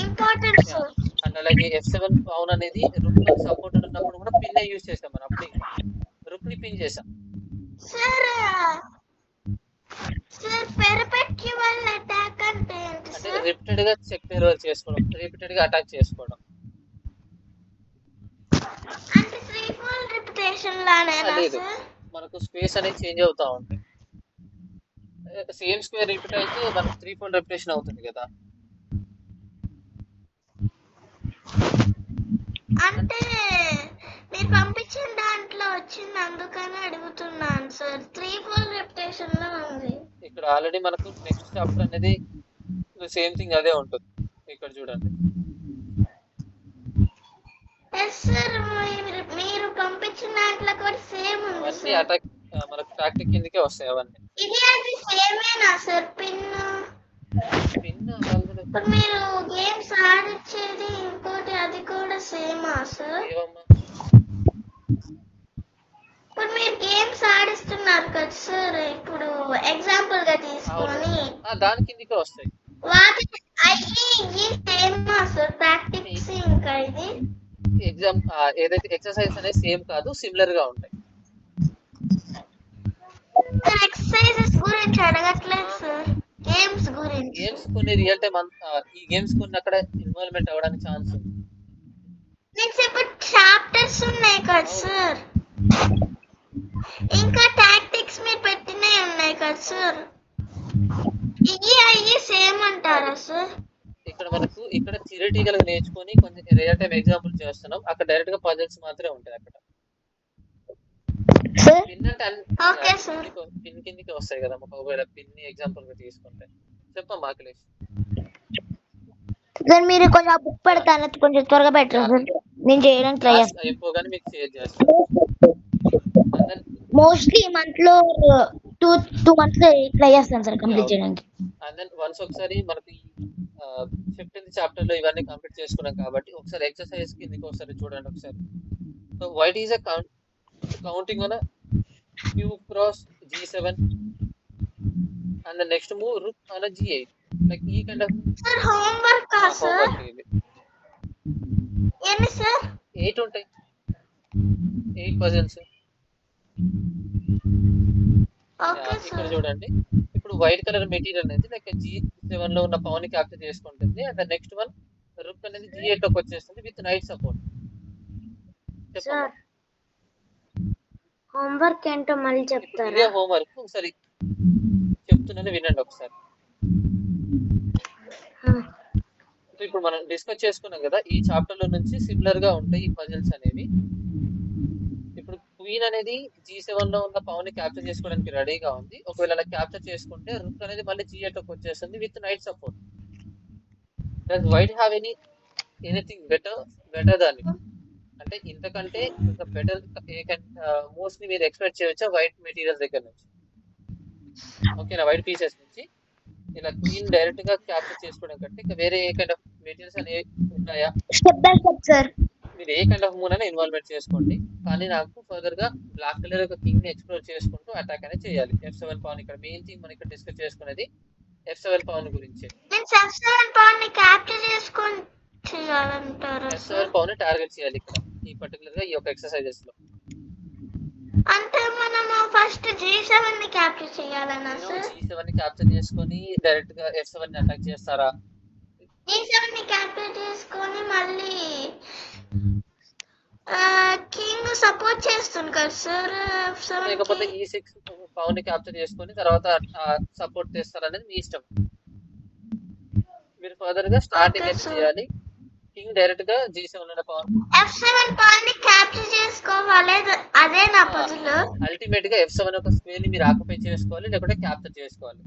ఇంపార్టెంట్ సార్. అండ్ అలాగే F7 పవన్ అనేది రుక్ సపోర్ట్ ఉన్నప్పుడు కూడా పిన్ యూజ్ చేసాం. మనం అప్పుడు రుక్ ని పిన్ చేసాం. సార్ పెర్పెట్యువల్ అటాక్ అంటే ఏంటి అంటే సార్? రిపీటెడ్ గా చెక్ ఫెయిల్యూర్ చేసుకోవడం, రిపీటెడ్ గా అటాక్ చేసుకోవడం. అంటే 3-4 రిపిటేషన్ లానేనా లేదు, సార్? మనకు స్పేస్ అనేది చేంజ్ అవుతా ఉంటాయి. సేమ్ స్క్వేర్ రిపీట్ అయితే మనకు 3-4 రిపిటేషన్ అవుతుంది కదా. అంటే మీరు పంపించిన దాంట్లో వచ్చింది అందుకని అడుగుతున్నాను సార్. 3-4 రిపిటేషన్ లో ఉంది. ఇక్కడ ఆల్రెడీ మనకు నెక్స్ట్ చాప్టర్ అనేది సేమ్ థింగ్ అదే ఉంటుంది. ఇక్కడ చూడండి. ఎస్ సార్, మీరు పంపించిన దాంట్లో కూడా సేమ్ ఉంది అవన్నీ సార్. అటాక్ మనకు టాక్టిక్ కిందకే వస్తాయి అవన్నీ. ఇది అది సేమేనా సార్? పిన్ ఇప్పుడు మీరు గేమ్స్ ఆడిచ్చేది ఇంకోటి అది కూడా సేమా సార్? ఏవమ్మా? ఇప్పుడు మీరు గేమ్స్ ఆడిస్తున్నారు కదా సార్, ఇప్పుడు ఎగ్జాంపుల్ గా తీసుకొని దాని కిందకే వస్తాయి. వాటి అయ్యి సేమా సార్? ప్రాక్టీస్ ఇంకా ఇది ఎగ్జామ్ ఏదైతే ఎక్సర్సైజ్ అనేది సేమ్ కాదు, సిమిలర్ గా ఉంటాయి. ఎక్సర్సైజెస్ గురించి అడగట్లేదు సార్, గేమ్స్ గురించి. గేమ్స్ కొన్ని రియల్ టైం ఈ గేమ్స్ కొన్ని అక్కడ ఇన్వాల్వ్మెంట్ అవ్వడానికి ఛాన్స్ ఉంది. నెక్స్ట్ ఇప్పుడు చాప్టర్స్ ఉన్నాయి కదా సార్, ఇంకా టాక్టిక్స్ మీరు పెట్టినవి ఉన్నాయి కదా సార్, ఇవి అయ్యి సేమ్ అంటారా సార్? ఇక్కడ మనకు ఇక్కడ థియరిటికల్ గా నేర్చుకొని కొంచెం రియల్ టైం ఎగ్జాంపుల్ చేస్తున్నాం. అక్కడ డైరెక్ట్ గా పజిల్స్ మాత్రమే ఉంటాయి. అక్కడ పిన్ అంటే ఓకే సార్. పిన్ కిందకి వస్తాయి కదా. ఒకవేళ పిన్ ఎగ్జాంపుల్ గా తీసుకుంటే చెప్పమ్మా అఖిలేష్. సార్ మీరు కొంచెం బుక్ పెడతాను, కొంచెం త్వరగా పెట్టండి సార్, నేను చేయడానికి ట్రై చేస్తాను. అయిపోగానే మీకు షేర్ చేస్తాను. మోస్ట్లీ మంత్ లో టూ మంత్స్ లో ట్రై చేస్తాను సార్ కంప్లీట్ చేయడానికి. అండ్ దెన్ వన్స్ ఒకసారి మనకి 15th చాప్టర్ లో ఇవన్నీ కంప్లీట్ చేసుకున్నాం కాబట్టి ఒకసారి ఎక్సర్సైజ్ కిందకి ఒకసారి చూడండి ఒకసారి. So white is a counting on a cube cross g7 and the next move rook on a g8, like ఈ kind of sir homework sir homework ఇది. ఎన్ని సార్ 8 ఉంటాయి, 8 పజిల్స్. ఓకే ఇక్కడ సార్ చూడండి, ఇప్పుడు వైట్ కలర్ మెటీరియల్ అనేది like g7 లో ఉన్న పవన్ ని క్యాప్చర్ చేసుకుంటుంది. అండ్ నెక్స్ట్ వన్ రుక్ అనేది g8 లోకి వచ్చేస్తుంది with night support. Sir homework ఏంటో మళ్ళీ ఇదే చెప్తారా? హోంవర్క్, ఒకసారి చెప్తున్నాను వినండి ఒకసారి. సో ఇప్పుడు మనం డిస్కస్ చేసుకున్నాం కదా, ఈ చాప్టర్ లో నుంచి సిమిలర్ గా ఉంటాయి ఈ పజిల్స్ అనేవి. ఇప్పుడు క్వీన్ అనేది g7 లో ఉన్న పవన్ ని క్యాప్చర్ చేసుకోవడానికి రెడీగా ఉంది. ఒకవేళ అలా క్యాప్చర్ చేసుకుంటే రుక్ అనేది మళ్ళీ g8 లోకి వచ్చేస్తుంది with night support. Does white have anything better than it? అంటే ఇంతకంటే ఇంకా బెటర్ మోస్ట్లీ మీరు ఎక్స్పెక్ట్ చేయవచ్చా వైట్ మెటీరియల్ దగ్గర నుంచి? ఓకేనా, వైట్ పీసెస్ నుంచి ఇలా క్వీన్ డైరెక్ట్ గా క్యాప్చర్ చేసుకోవడం కంటే ఇంకా వేరే ఏ కైండ్ ఆఫ్ మెటీరియల్స్ అనేవి ఉన్నాయా? Step by step sir. మీరు ఏ కైండ్ ఆఫ్ మూవ్ అయినా ఇన్వాల్వ్మెంట్ చేసుకోండి, కానీ నాకు ఫర్దర్ గా బ్లాక్ కలర్ యొక్క కింగ్ ని ఎక్స్ప్లోర్ చేసుకుంటూ అటాక్ అనేది చేయాలి. F7 పవన్ ఇక్కడ మెయిన్ థింగ్ మనం ఇక్కడ డిస్కస్ చేసుకునేది F7 పవన్ గురించి. F7 పవన్ ని క్యాప్చర్ చేసుకొని చేయాలంటారా F7 సార్? పవన్ ని టార్గెట్ చేయాలి ఇక్కడ ఈ పర్టికులర్ గా ఈ యొక్క ఎక్సర్సైజెస్ లో. అంటే మనము ఫస్ట్ G7 ని క్యాప్చర్ చేయాలన్నా సార్? G7 ని క్యాప్చర్ చేసుకొని డైరెక్ట్ గా F7 ని అటాక్ చేస్తారా? G7 ని క్యాప్చర్ చేసుకొని మళ్ళీ కింగ్ సపోర్ట్ చేస్తుంది కదా సార్ F7 లేకపోతే కి? E6 పవన్ ని క్యాప్చర్ చేసుకొని తర్వాత సపోర్ట్ చేస్తారనేది మీ ఇష్టం. మీరు ఫర్దర్ గా స్టార్టింగ్ అయితే చేయాలి. కింగ్ డైరెక్ట్ గా G7 ఉన్న పవన్ F7 పవన్ ని క్యాప్చర్ చేసుకోవాలి, అదే నా పజిల్. అల్టిమేట్ గా F7 ఒక స్క్వేర్ ని మీరు ఆక్యుపై చేసుకోవాలి, లేకపోతే క్యాప్చర్ చేసుకోవాలి.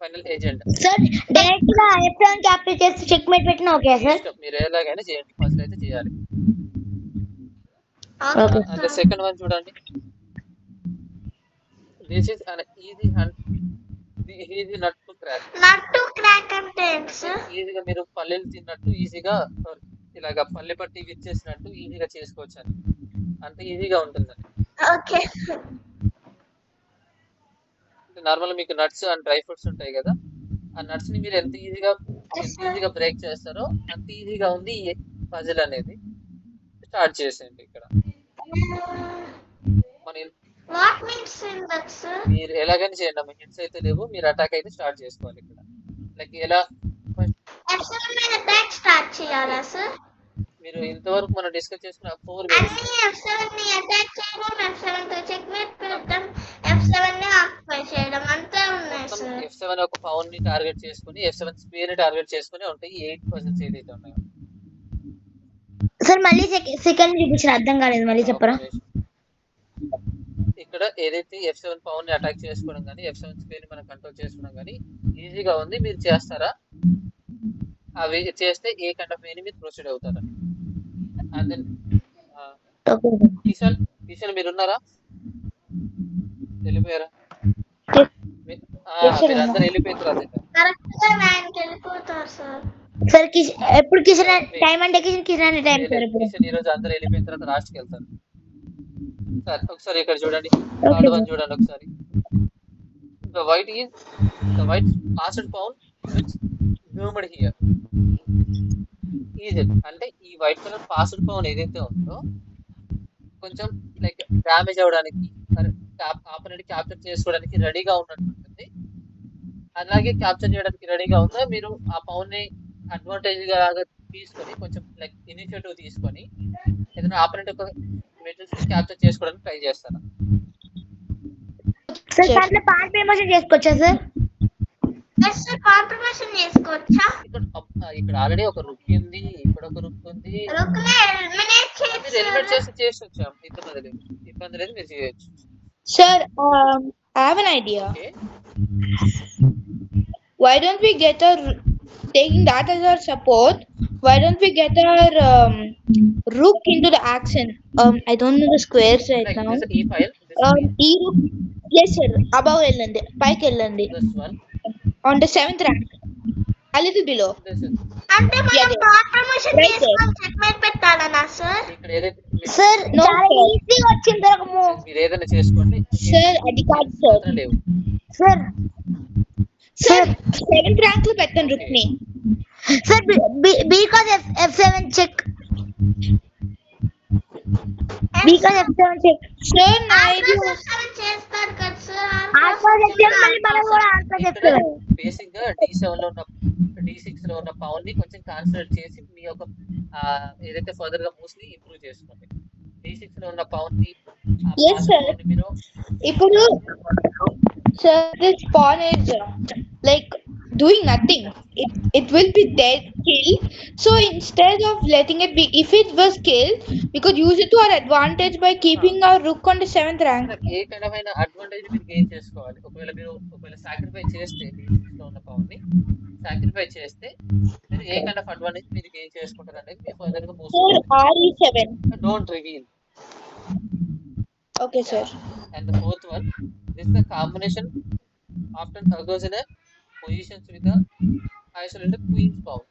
ఫైనల్ ఏజెంట్ సార్ డైరెక్ట్ గా F7 క్యాప్చర్ చేసి చెక్ మేట్ పెట్టినా ఓకే సార్. మీరు ఎలాగైనా చేయండి, ఫస్ట్ అయితే చేయాలి. ఓకే అంటే సెకండ్ వన్ చూడండి, this is an easy nut to crack. Nut to crack అంటే ఏంటి సార్? ఈజీగా మీరు పల్లెలు తిన్నట్టు ఈజీగా ఇలాగా పల్లె పట్టి విచ్చేసినట్టు ఈజీగా చేసుకోవచ్చు అని, అంత ఈజీగా ఉంటుందని. ఓకే నార్మల్ మీకు నట్స్ అండ్ డ్రై ఫ్రూట్స్ ఉంటాయి కదా, ఆ నట్స్ ని మీరు ఎంత ఈజీగా బ్రేక్ చేస్తారో అంత ఈజీగా ఉంది ఈ పజిల్ అనేది. స్టార్ట్ చేసేయండి ఇక్కడ. మన what means in that sir? మీరు ఎలాగైనా చేయండి, అమ్మ హిట్స్ అయితే లేవు, మీరు అటాక్ అయితే స్టార్ట్ చేసుకోవాలి ఇక్కడ. లైక్ ఎలా F7 మీద అటాక్ స్టార్ట్ చేయాలా సార్? మీరు ఇంతవరకు మనం డిస్కస్ చేసుకున్న 4 అన్ని F7 ని అటాక్ చేయడం, F7 తో చెక్ మేట్ పెట్టడం, F7 ని ఆక్యుపై చేయడం అంతే ఉన్నాయి సార్. F7 ఒక పవన్ ని టార్గెట్ చేసుకుని F7 స్క్వేర్ ని టార్గెట్ చేసుకుని ఉంటాయి 8% ఏదైతే ఉన్నాయో. సార్ మళ్ళీ సెకండ్ చూపించిన అర్థం కాలేదు, మళ్ళీ చెప్పరా? ఇక్కడ ఏదైతే F7 పవన్ ని అటాక్ చేసుకోవడం కానీ F7 స్క్వేర్ ని మనం కంట్రోల్ చేసుకోవడం కానీ ఈజీగా ఉంది, మీరు చేస్తారా? అవి చేస్తే ఏ కైండ్ ఆఫ్ వేని మీరు ప్రొసీడ్ అవుతారా? అండ్ దెన్ కిషన్ మీరు ఉన్నారా? వెళ్ళిపోయారా? మీరందరూ వెళ్ళిపోయిన తర్వాత కరెక్ట్ గా 9 కి వెళ్ళిపోతారు సార్. సార్ ఎప్పుడు కిషన్ టైం అంటే కిషన్ టైం సార్ ఇప్పుడు. కిషన్ ఈ రోజు అందరూ వెళ్ళిపోయిన తర్వాత లాస్ట్ కి వెళ్తారు. సార్ ఒకసారి ఇక్కడ చూడండి, థర్డ్ వన్ చూడండి ఒకసారి. The white passed pawn which moved here. Is it అంటే ఈ వైట్ కలర్ పాస్డ్ పవన్ ఏదైతే ఉందో కొంచెం లైక్ డ్యామేజ్ అవడానికి, ఆపరేట్ క్యాప్చర్ చేసుకోవడానికి రెడీగా ఉన్నట్టు ఉంటుంది. అలాగే క్యాప్చర్ చేయడానికి రెడీగా ఉందా, మీరు ఆ పవన్ ని అడ్వాంటేజ్ గా తీసుకొని కొంచెం లైక్ ఇనిషియేటివ్ తీసుకొని ఏదైనా ఆపరేట్ ఒక మెటీరియల్స్ క్యాప్చర్ చేసుకోవడానికి ట్రై చేస్తారా? సార్ దాంట్లో కాంప్రమైజ్ చేసుకోవచ్చా సార్? ఎస్ సార్, కాంప్రమైజ్ చేసుకోవచ్చా? ఇక్కడ ఆల్రెడీ ఒక రుక్ ఉంది, ఇక్కడ ఒక రుక్ ఉంది, రుక్ని ఎలిమినేట్ మీరు ఎలిమినేట్ చేసి ఇబ్బంది లేదు, మీరు చేయొచ్చు. Sir, I have an idea. Okay. Why don't we get taking that as our support? why don't we get our rook into the action? I don't know the squares right Like now. this E file, this will be E rook, yes sir, above వెళ్ళండి పైకి వెళ్ళండి this one. on the 7th rank, a little below. This is అంటే Yeah, మనం there. Part promotion Right there. తీసుకొని checkmate పెట్టాలనా sir? ఇక్కడ ఏదైతే sir No, చాలా sir. ఈజీగా వచ్చింది దొరకము. మీరు ఏదైనా చేసుకోండి. Sir, అది కాదు sir. మాత్రం లేవు. సార్ Sir, 7th rank లో పెట్టండి rook ని. Sir because F7 check, because F7 check. Sir, నా idea. చేస్తారు కదా సార్. ఆల్ఫా చెక్ మళ్ళీ మనం కూడా ఆల్ఫా ఇక్కడ చెక్. బేసిక్ గా D7 లో ఉన్న D6 లో ఉన్న పవర్ ని కొంచెం కాన్సిడర్ చేసి మీ యొక్క ఏదైతే ఫర్దర్ గా మూవ్స్ ని ఇంప్రూవ్ చేసుకోండి. D6 లో ఉన్న పవర్ ని Yes, sir. మీరు ఇప్పుడు sir, this pawn is like doing nothing. It will be dead kill. So instead of letting it be, if it was killed, we could use it to our advantage by keeping our rook on the 7th rank. ఏ కైనా advantage మీరు gain చేసుకోవాలి. ఒకవేళ sacrifice చేస్తే D6 లో ఉన్న power ని sacrifice చేస్తే మీరు ఏ కైండ్ ఆఫ్ అడ్వాంటేజ్ మీరు గెయిన్ చేసుకుంటారు అనేది మీరు ఫర్దర్ గా move Sir, RE7. Don't reveal. Okay, sir. And the fourth one, this is the combination often occurs in a positions with a isolated queen's pawn.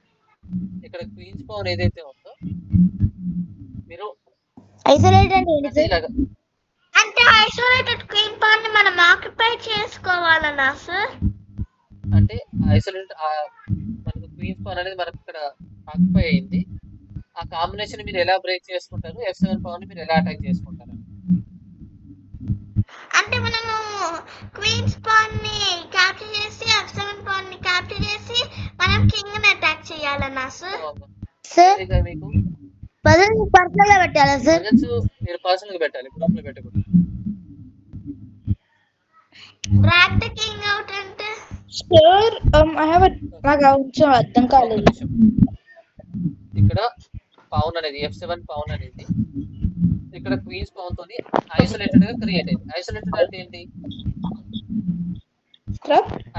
ఇక్కడ queens Pawan ఏదైతే ఉందో మీరు isolate అంటే ఏంటి అంటే సార్? ఇలాగా అంటే ఐసోలేటెడ్ క్వీన్ పార్ట్ ని మనం ఆక్యుపై చేసుకోవాలనా సార్? అంటే ఐసోలేట్ మనకు క్వీన్స్ పవన్ అనేది మనకు ఇక్కడ ఆక్యుపై అయింది. ఆ కాంబినేషన్ మీరు ఎలా బ్రేక్ చేసుకుంటారు, F7 పవన్ మీరు ఎలా అటాక్ చేసుకుంటారు. అంటే మనము క్వీన్స్ పాన్ ని క్యాప్చర్ చేసి F7 పాన్ ని క్యాప్చర్ చేసి మనం కింగ్ ని అటాక్ చేయాలనా సార్? సార్ ఇక మీకు పదవి పర్సనల్ గా పెట్టాలా సార్? పజల్స్ మీరు పర్సనల్ గా పెట్టాలి, గ్రూప్ లో పెట్టకూడదు. బ్రాక్ ద కింగ్ అవుట్ అంటే Sir, I have నాకు కొంచెం అర్థం కాలేదు. ఇక్కడ పవన్ అనేది F7 పవన్ అనేది ఇక్కడ క్వీన్స్ పవన్ తోని ఐసోలేటెడ్ గా క్రియేట్ అయింది. ఐసోలేటెడ్ అంటే ఏంటి?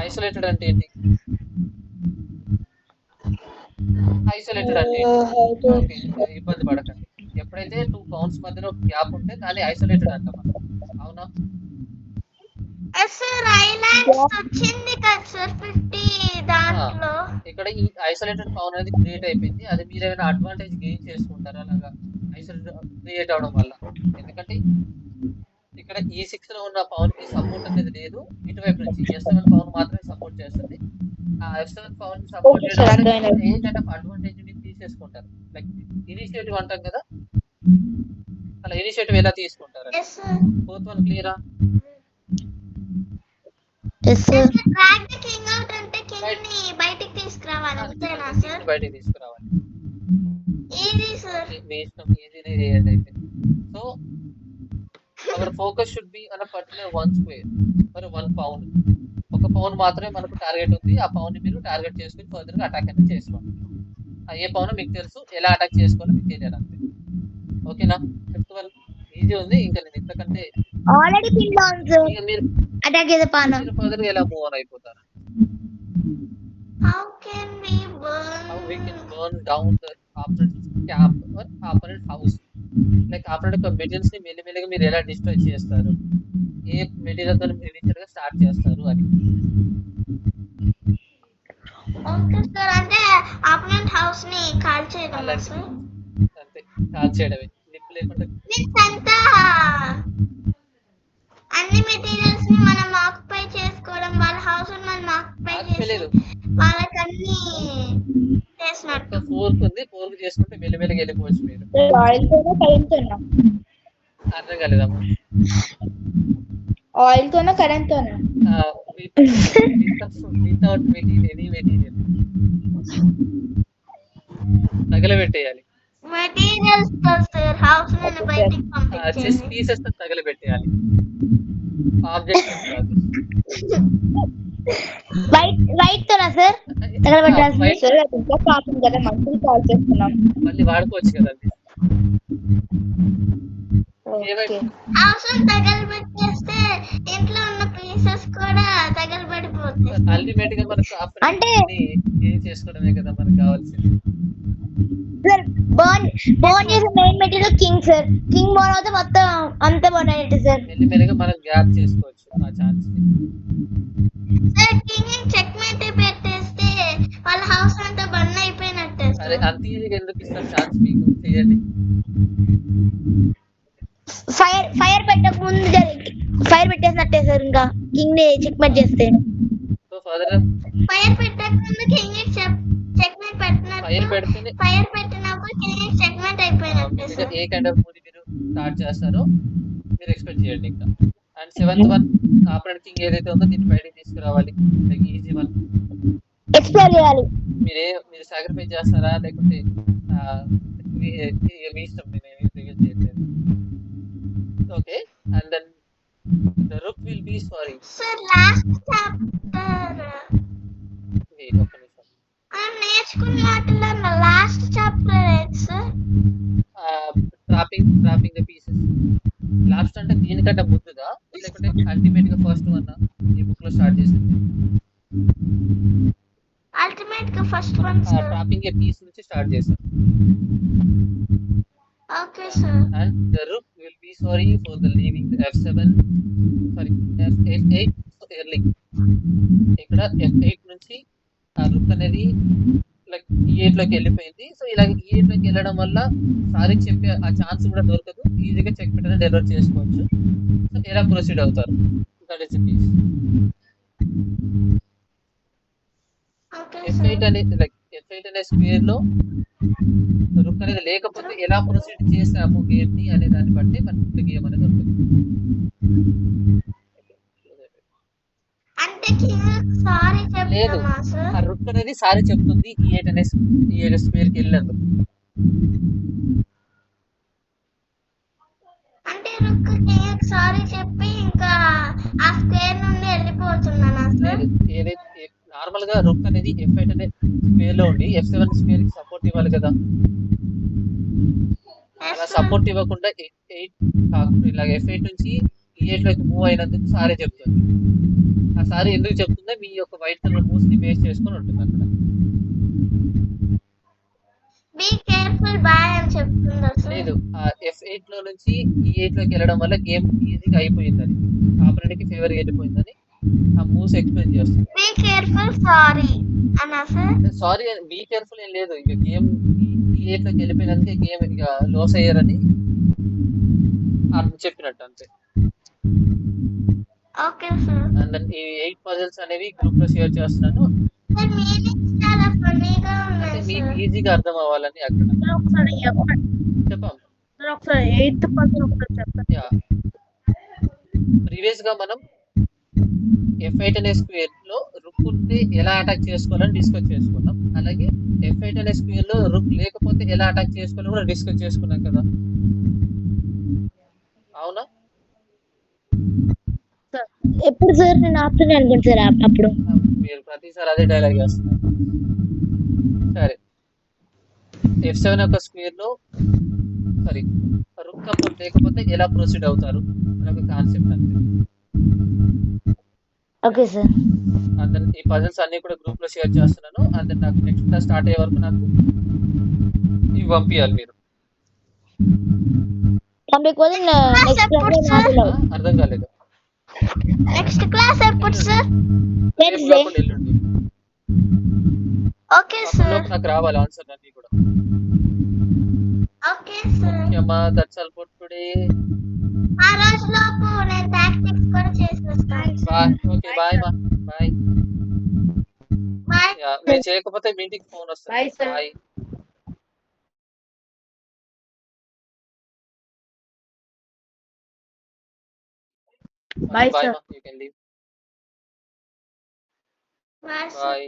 ఐసోలేటెడ్ అంటే ఏంటి? ఐసోలేటెడ్ అంటే ఇబ్బంది పడకండి. ఎప్పుడైతే 2 పౌండ్స్ మధ్యలో గ్యాప్ ఉంటే దాన్ని ఐసోలేటెడ్ అంటాం. అవునా? సార్ ఐలాండ్స్ వచ్చింది కదా సార్ 50 దాంట్లో. ఇక్కడ ఈ ఐసోలేటెడ్ పవన్ అనేది క్రియేట్ అయిపోయింది. అది మీరు ఏమైనా అడ్వాంటేజ్ గెయిన్ చేసుకుంటారా అలాగా ఐసోలేటెడ్ క్రియేట్ అవడం వల్ల? ఎందుకంటే ఇక్కడ E6 లో ఉన్న పవన్ కి సపోర్ట్ అనేది లేదు. ఇటువైపు నుంచి S7 పవన్ మాత్రమే సపోర్ట్ చేస్తుంది. ఆ F7 పవన్ సపోర్ట్ చేయడం వల్ల ఏ కైండ్ ఆఫ్ అడ్వాంటేజ్ మీరు తీసేసుకుంటారు. లైక్ ఇనిషియేటివ్ అంటాం కదా, అలా ఇనిషియేటివ్ ఎలా తీసుకుంటారు? ఫోర్త్ వన్ క్లియరా? బ్రాక్ ద కింగ్ అవుట్ అంటే కింగ్ ని బయటికి తీసుకురావాలి అంతేనా సార్? బయటికి తీసుకురావాలి. Easy sir. మీ ఇష్టం, ఈజీనే చేయండి అయితే. So our focus should be on a particular one square or one pound. ఒక పౌండ్ మాత్రమే మనకు టార్గెట్ ఉంది. ఆ పౌండ్ ని మీరు టార్గెట్ చేసుకుని ఫర్దర్ గా అటాక్ అనేది చేసుకోండి. ఏ పౌండ్ మీకు తెలుసు, ఎలా అటాక్ చేసుకోవాలో మీకు తెలియాలి అంతే. ఓకేనా? ఫిఫ్త్ వన్ ఈజీ ఉంది. ఇంకా నేను ఇంతకంటే ఆల్రెడీ పిన్ డౌన్స్ ఇక మీరు అటాక్ చేసే పాను. ఫర్దర్ గా ఎలా మూవ్ ఆన్ అయిపోతారు? How can we burn? How we can burn down the opponent's camp or opponent house. Like operate యొక్క మెటీరియల్స్ ని మెల్లిమెల్లిగా మీరు ఎలా డిస్ట్రాయ్ చేస్తారు, ఏ మెటీరియల్ తో ఇనిషియల్ గా స్టార్ట్ చేస్తారు అని. Okay sir. అంటే ఆపోనెంట్ హౌస్ ని కాల్ చేయడమా సార్? అంతే, కాల్ చేయడమే. నిప్పు లేకుండా మీన్స్ అంతా అన్ని మెటీరియల్స్ ని మనం ఆక్యుపై చేసుకోవడం, వాళ్ళ హౌస్ ని మనం ఆక్యుపై చేసి వాళ్ళకి అన్ని చేసినట్టు. ఫోర్క్ ఉంది, ఫోర్క్ చేసుకుంటే మెల్లిమెల్లిగా వెళ్ళిపోవచ్చు మీరు. ఆయిల్ తోనా కరెంట్ తోనా? అర్థం కాలేదమ్మా. ఆయిల్ తోనా కరెంట్ తోనా? వితౌట్ మెటీరియల్, ఎనీ మెటీరియల్ తగలబెట్టేయాలి. మెటీరియల్స్ తో సార్ హౌస్ ని బయటికి చెస్ పంపించేసి పీసెస్ తో తగలబెట్టేయాలి. ఆబ్జెక్ట్స్ కాదు. వైట్ తోనా సార్ తగలబెట్టాల్సింది? సార్ అది ఇంకా పాపం కదా, మంచిగా కాల్ చేస్తున్నాం. మళ్ళీ వాడుకోవచ్చు కదా అది. హౌస్ ని తగలబెట్టేస్తే ఇంట్లో ఉన్న పీస్ పీసెస్ కూడా తగలబడిపోతాయి. అల్టిమేట్ గా మనకు ఆ అంటే ఏం చేసుకోవడమే కదా మనకు కావాల్సింది. సార్ బోన్ చేసే main material king sir. King bone అవుతే మొత్తం అంతా బోన్ అయినట్టు సార్. మెల్లిమెల్లిగా మనం గ్యాప్ చేసుకోవచ్చు ఆ ఛాన్స్ ని. సార్ కింగ్ చెక్మేట్ పెట్టేస్తే వాళ్ళ హౌస్ అంతా బన్ అయిపోయినట్టే అరే సార్. అంత ఈజీగా ఎందుకు ఇస్తాం ఛాన్స్ మీకు, చేయండి. ఫైర్ పెట్టక ముందు ఫైర్ పెట్టేసినట్టే సార్. ఇంకా కింగ్ ని చెక్మేట్ చేస్తే. సో ఫర్దర్ ఫైర్ పెట్టక ముందు కింగ్ చెక్మేట్ ఫైర్ పెట్టినట్టు, పెడితేనే ఫైర్ పెట్టినప్పుడు కింగ్ చెక్మేట్ అయిపోయినట్టే మెల్లిగా sir. A kind of movie మీరు స్టార్ట్ చేస్తారో మీరు ఎక్స్పెక్ట్ చేయండి ఇంకా. And 7th one operant king ఏదైతే ఉందో దీన్ని బయటికి తీసుకురావాలి. Like easy one. ఎక్స్ప్లోర్ చేయాలి. మీరు సాక్రిఫైస్ చేస్తారా లేకుంటే మీ ఇష్టం, నేను రివీల్ చేసేది. Okay, and then the rook will be sorry. Sir last chapter wait ఒక్క నిమిషం. మనం నేర్చుకున్న వాటిలో లాస్ట్ చాప్టర్ ఏంటి sir? Trapping the pieces. Last అంటే దీనికంటే ముందుగా లేకుంటే అల్టిమేట్ గా ఫస్ట్ వన్ ఈ బుక్ లో స్టార్ట్ చేసింది. అల్టిమేట్ గా first one sir. Trapping a piece నుంచి స్టార్ట్ చేసాం. Okay sir. And the rook will be sorry for the leaving F7 sorry F8 early. ఇక్కడ F8 నుంచి ఆ రూక్ అనేది లైక్ E8 లోకి వెళ్ళిపోయింది. సో ఇలా E8 లోకి వెళ్ళడం వల్ల సారీ చెప్పే ఆ ఛాన్స్ కూడా దొరకదు. ఈజీగా చెక్ పెట్టని డెలివర్ చేసుకోవచ్చు. సో ఎలా ప్రొసీడ్ అవుతారు, that is the piece. Okay F8 sir. అనేది లైక్ F8 అనే స్క్వేర్ లో రుక్ అనేది లేకపోతే ఎలా ప్రొసీడ్ చేసాము గేమ్ ని అనే దాన్ని బట్టి మనకి గేమ్ అనేది ఉంటుంది. అంటే కింగ్ సారీ లేదు, చెప్తామా సార్? ఆ రుక్ అనేది సారీ చెప్తుంది E8 అనే స్క్వేర్ కి వెళ్ళినందుకు. అంటే రుక్ కింగ్ సారీ చెప్పి ఇంకా ఆ స్క్వేర్ నుండి వెళ్ళిపోతున్నానా సార్? లేదు, ఏదైతే నార్మల్ గా రుక్ అనేది F8 అనే స్క్వేర్ లో ఉండి F7 స్క్వేర్ కి సపోర్ట్ ఇవ్వాలి కదా. అలా సపోర్ట్ ఇవ్వకుండా 8 కాకుండా ఇలాగ F8 నుంచి E8 లోకి మూవ్ అయినందుకు సారీ చెప్తుంది. ఆ సారీ ఎందుకు చెప్తుందో మీ యొక్క వైట్ కలర్ మూవ్స్ ని బేస్ చేసుకొని ఉంటుంది అక్కడ. బీ కేర్ఫుల్ బాయ్ అని చెప్తుందా సార్? లేదు, ఆ F8 లో నుంచి E8 లోకి వెళ్ళడం వల్ల గేమ్ ఈజీగా అయిపోయిందని, ఆపరెంట్ కి ఫేవర్ వెళ్ళిపోయిందని ఆ మూవ్స్ ఎక్స్ప్లెయిన్ చేస్తుంది. బీ కేర్ఫుల్ సారీ అన్నా సార్? సారీ బీ కేర్ఫుల్ ఏం లేదు, ఇక గేమ్ E8 లోకి వెళ్ళిపోయినందుకే గేమ్ ఇక లాస్ అయ్యారని చెప్పినట్టు అంతే. Okay sir. అండ్ ఈ 8 పజిల్స్ అనేవి గ్రూప్ లో షేర్ చేస్తున్నాను. సార్ మీనింగ్స్ చాలా ఫన్నీగా అంటే ఉన్నాయి మీకు సార్. ఈజీగా అర్థం అవ్వాలని అక్కడ ఒకసారి చెప్పాం. ఒకసారి 8th పజిల్ ఒకసారి చెప్పండి. యా, ప్రీవియస్ గా మనం F8 అనే స్క్వేర్ లో రుక్ ఉంటే ఎలా అటాక్ చేసుకోవాలని డిస్కస్ చేసుకున్నాం. అలాగే F8 అనే స్క్వేర్ లో రుక్ లేకపోతే ఎలా అటాక్ చేసుకోవాలని కూడా డిస్కస్ చేసుకున్నాం కదా, అవునా? ఎప్పుడు సార్? నేను ఆపుతున్నాను అనుకోండి సార్ అప్పుడు. మీరు ప్రతిసారి అదే డైలాగ్ చేస్తున్నారు. సరే, F7 యొక్క స్క్వేర్ లో సారీ రుక్ సపోర్ట్ లేకపోతే ఎలా ప్రొసీడ్ అవుతారు అని ఒక కాన్సెప్ట్ అంతే. Okay sir. అందరు ఈ పజిల్స్ అన్ని కూడా గ్రూప్ లో షేర్ చేస్తున్నాను. అందరు నాకు నెక్స్ట్ క్లాస్ స్టార్ట్ అయ్యే వరకు నాకు ఇవి పంపించాలి మీరు. పంపించకపోతే నెక్స్ట్ క్లాస్ అర్థం కాలేదు. నెక్స్ట్ క్లాస్ ఎప్పుడు సార్? రేపు కాకుండా ఎల్లుండి. Okay sir. నాకు రావాలి ఆన్సర్ అన్ని కూడా. Okay sir. ఓకేమ్మా, దట్స్ ఆల్ ఫర్ టుడే. ఆ రోజు లోపు నేను టాక్టిక్స్ కూడా చేసేస్తాను. బాయ్. ఓకే, బాయ్ మా. బాయ్. బాయ్. మీరు చేయకపోతే మీ ఇంటికి ఫోన్ వస్తుంది. Bye, sir. Bye. Bye, bye sir. మా, you can leave. Bye sir. Bye.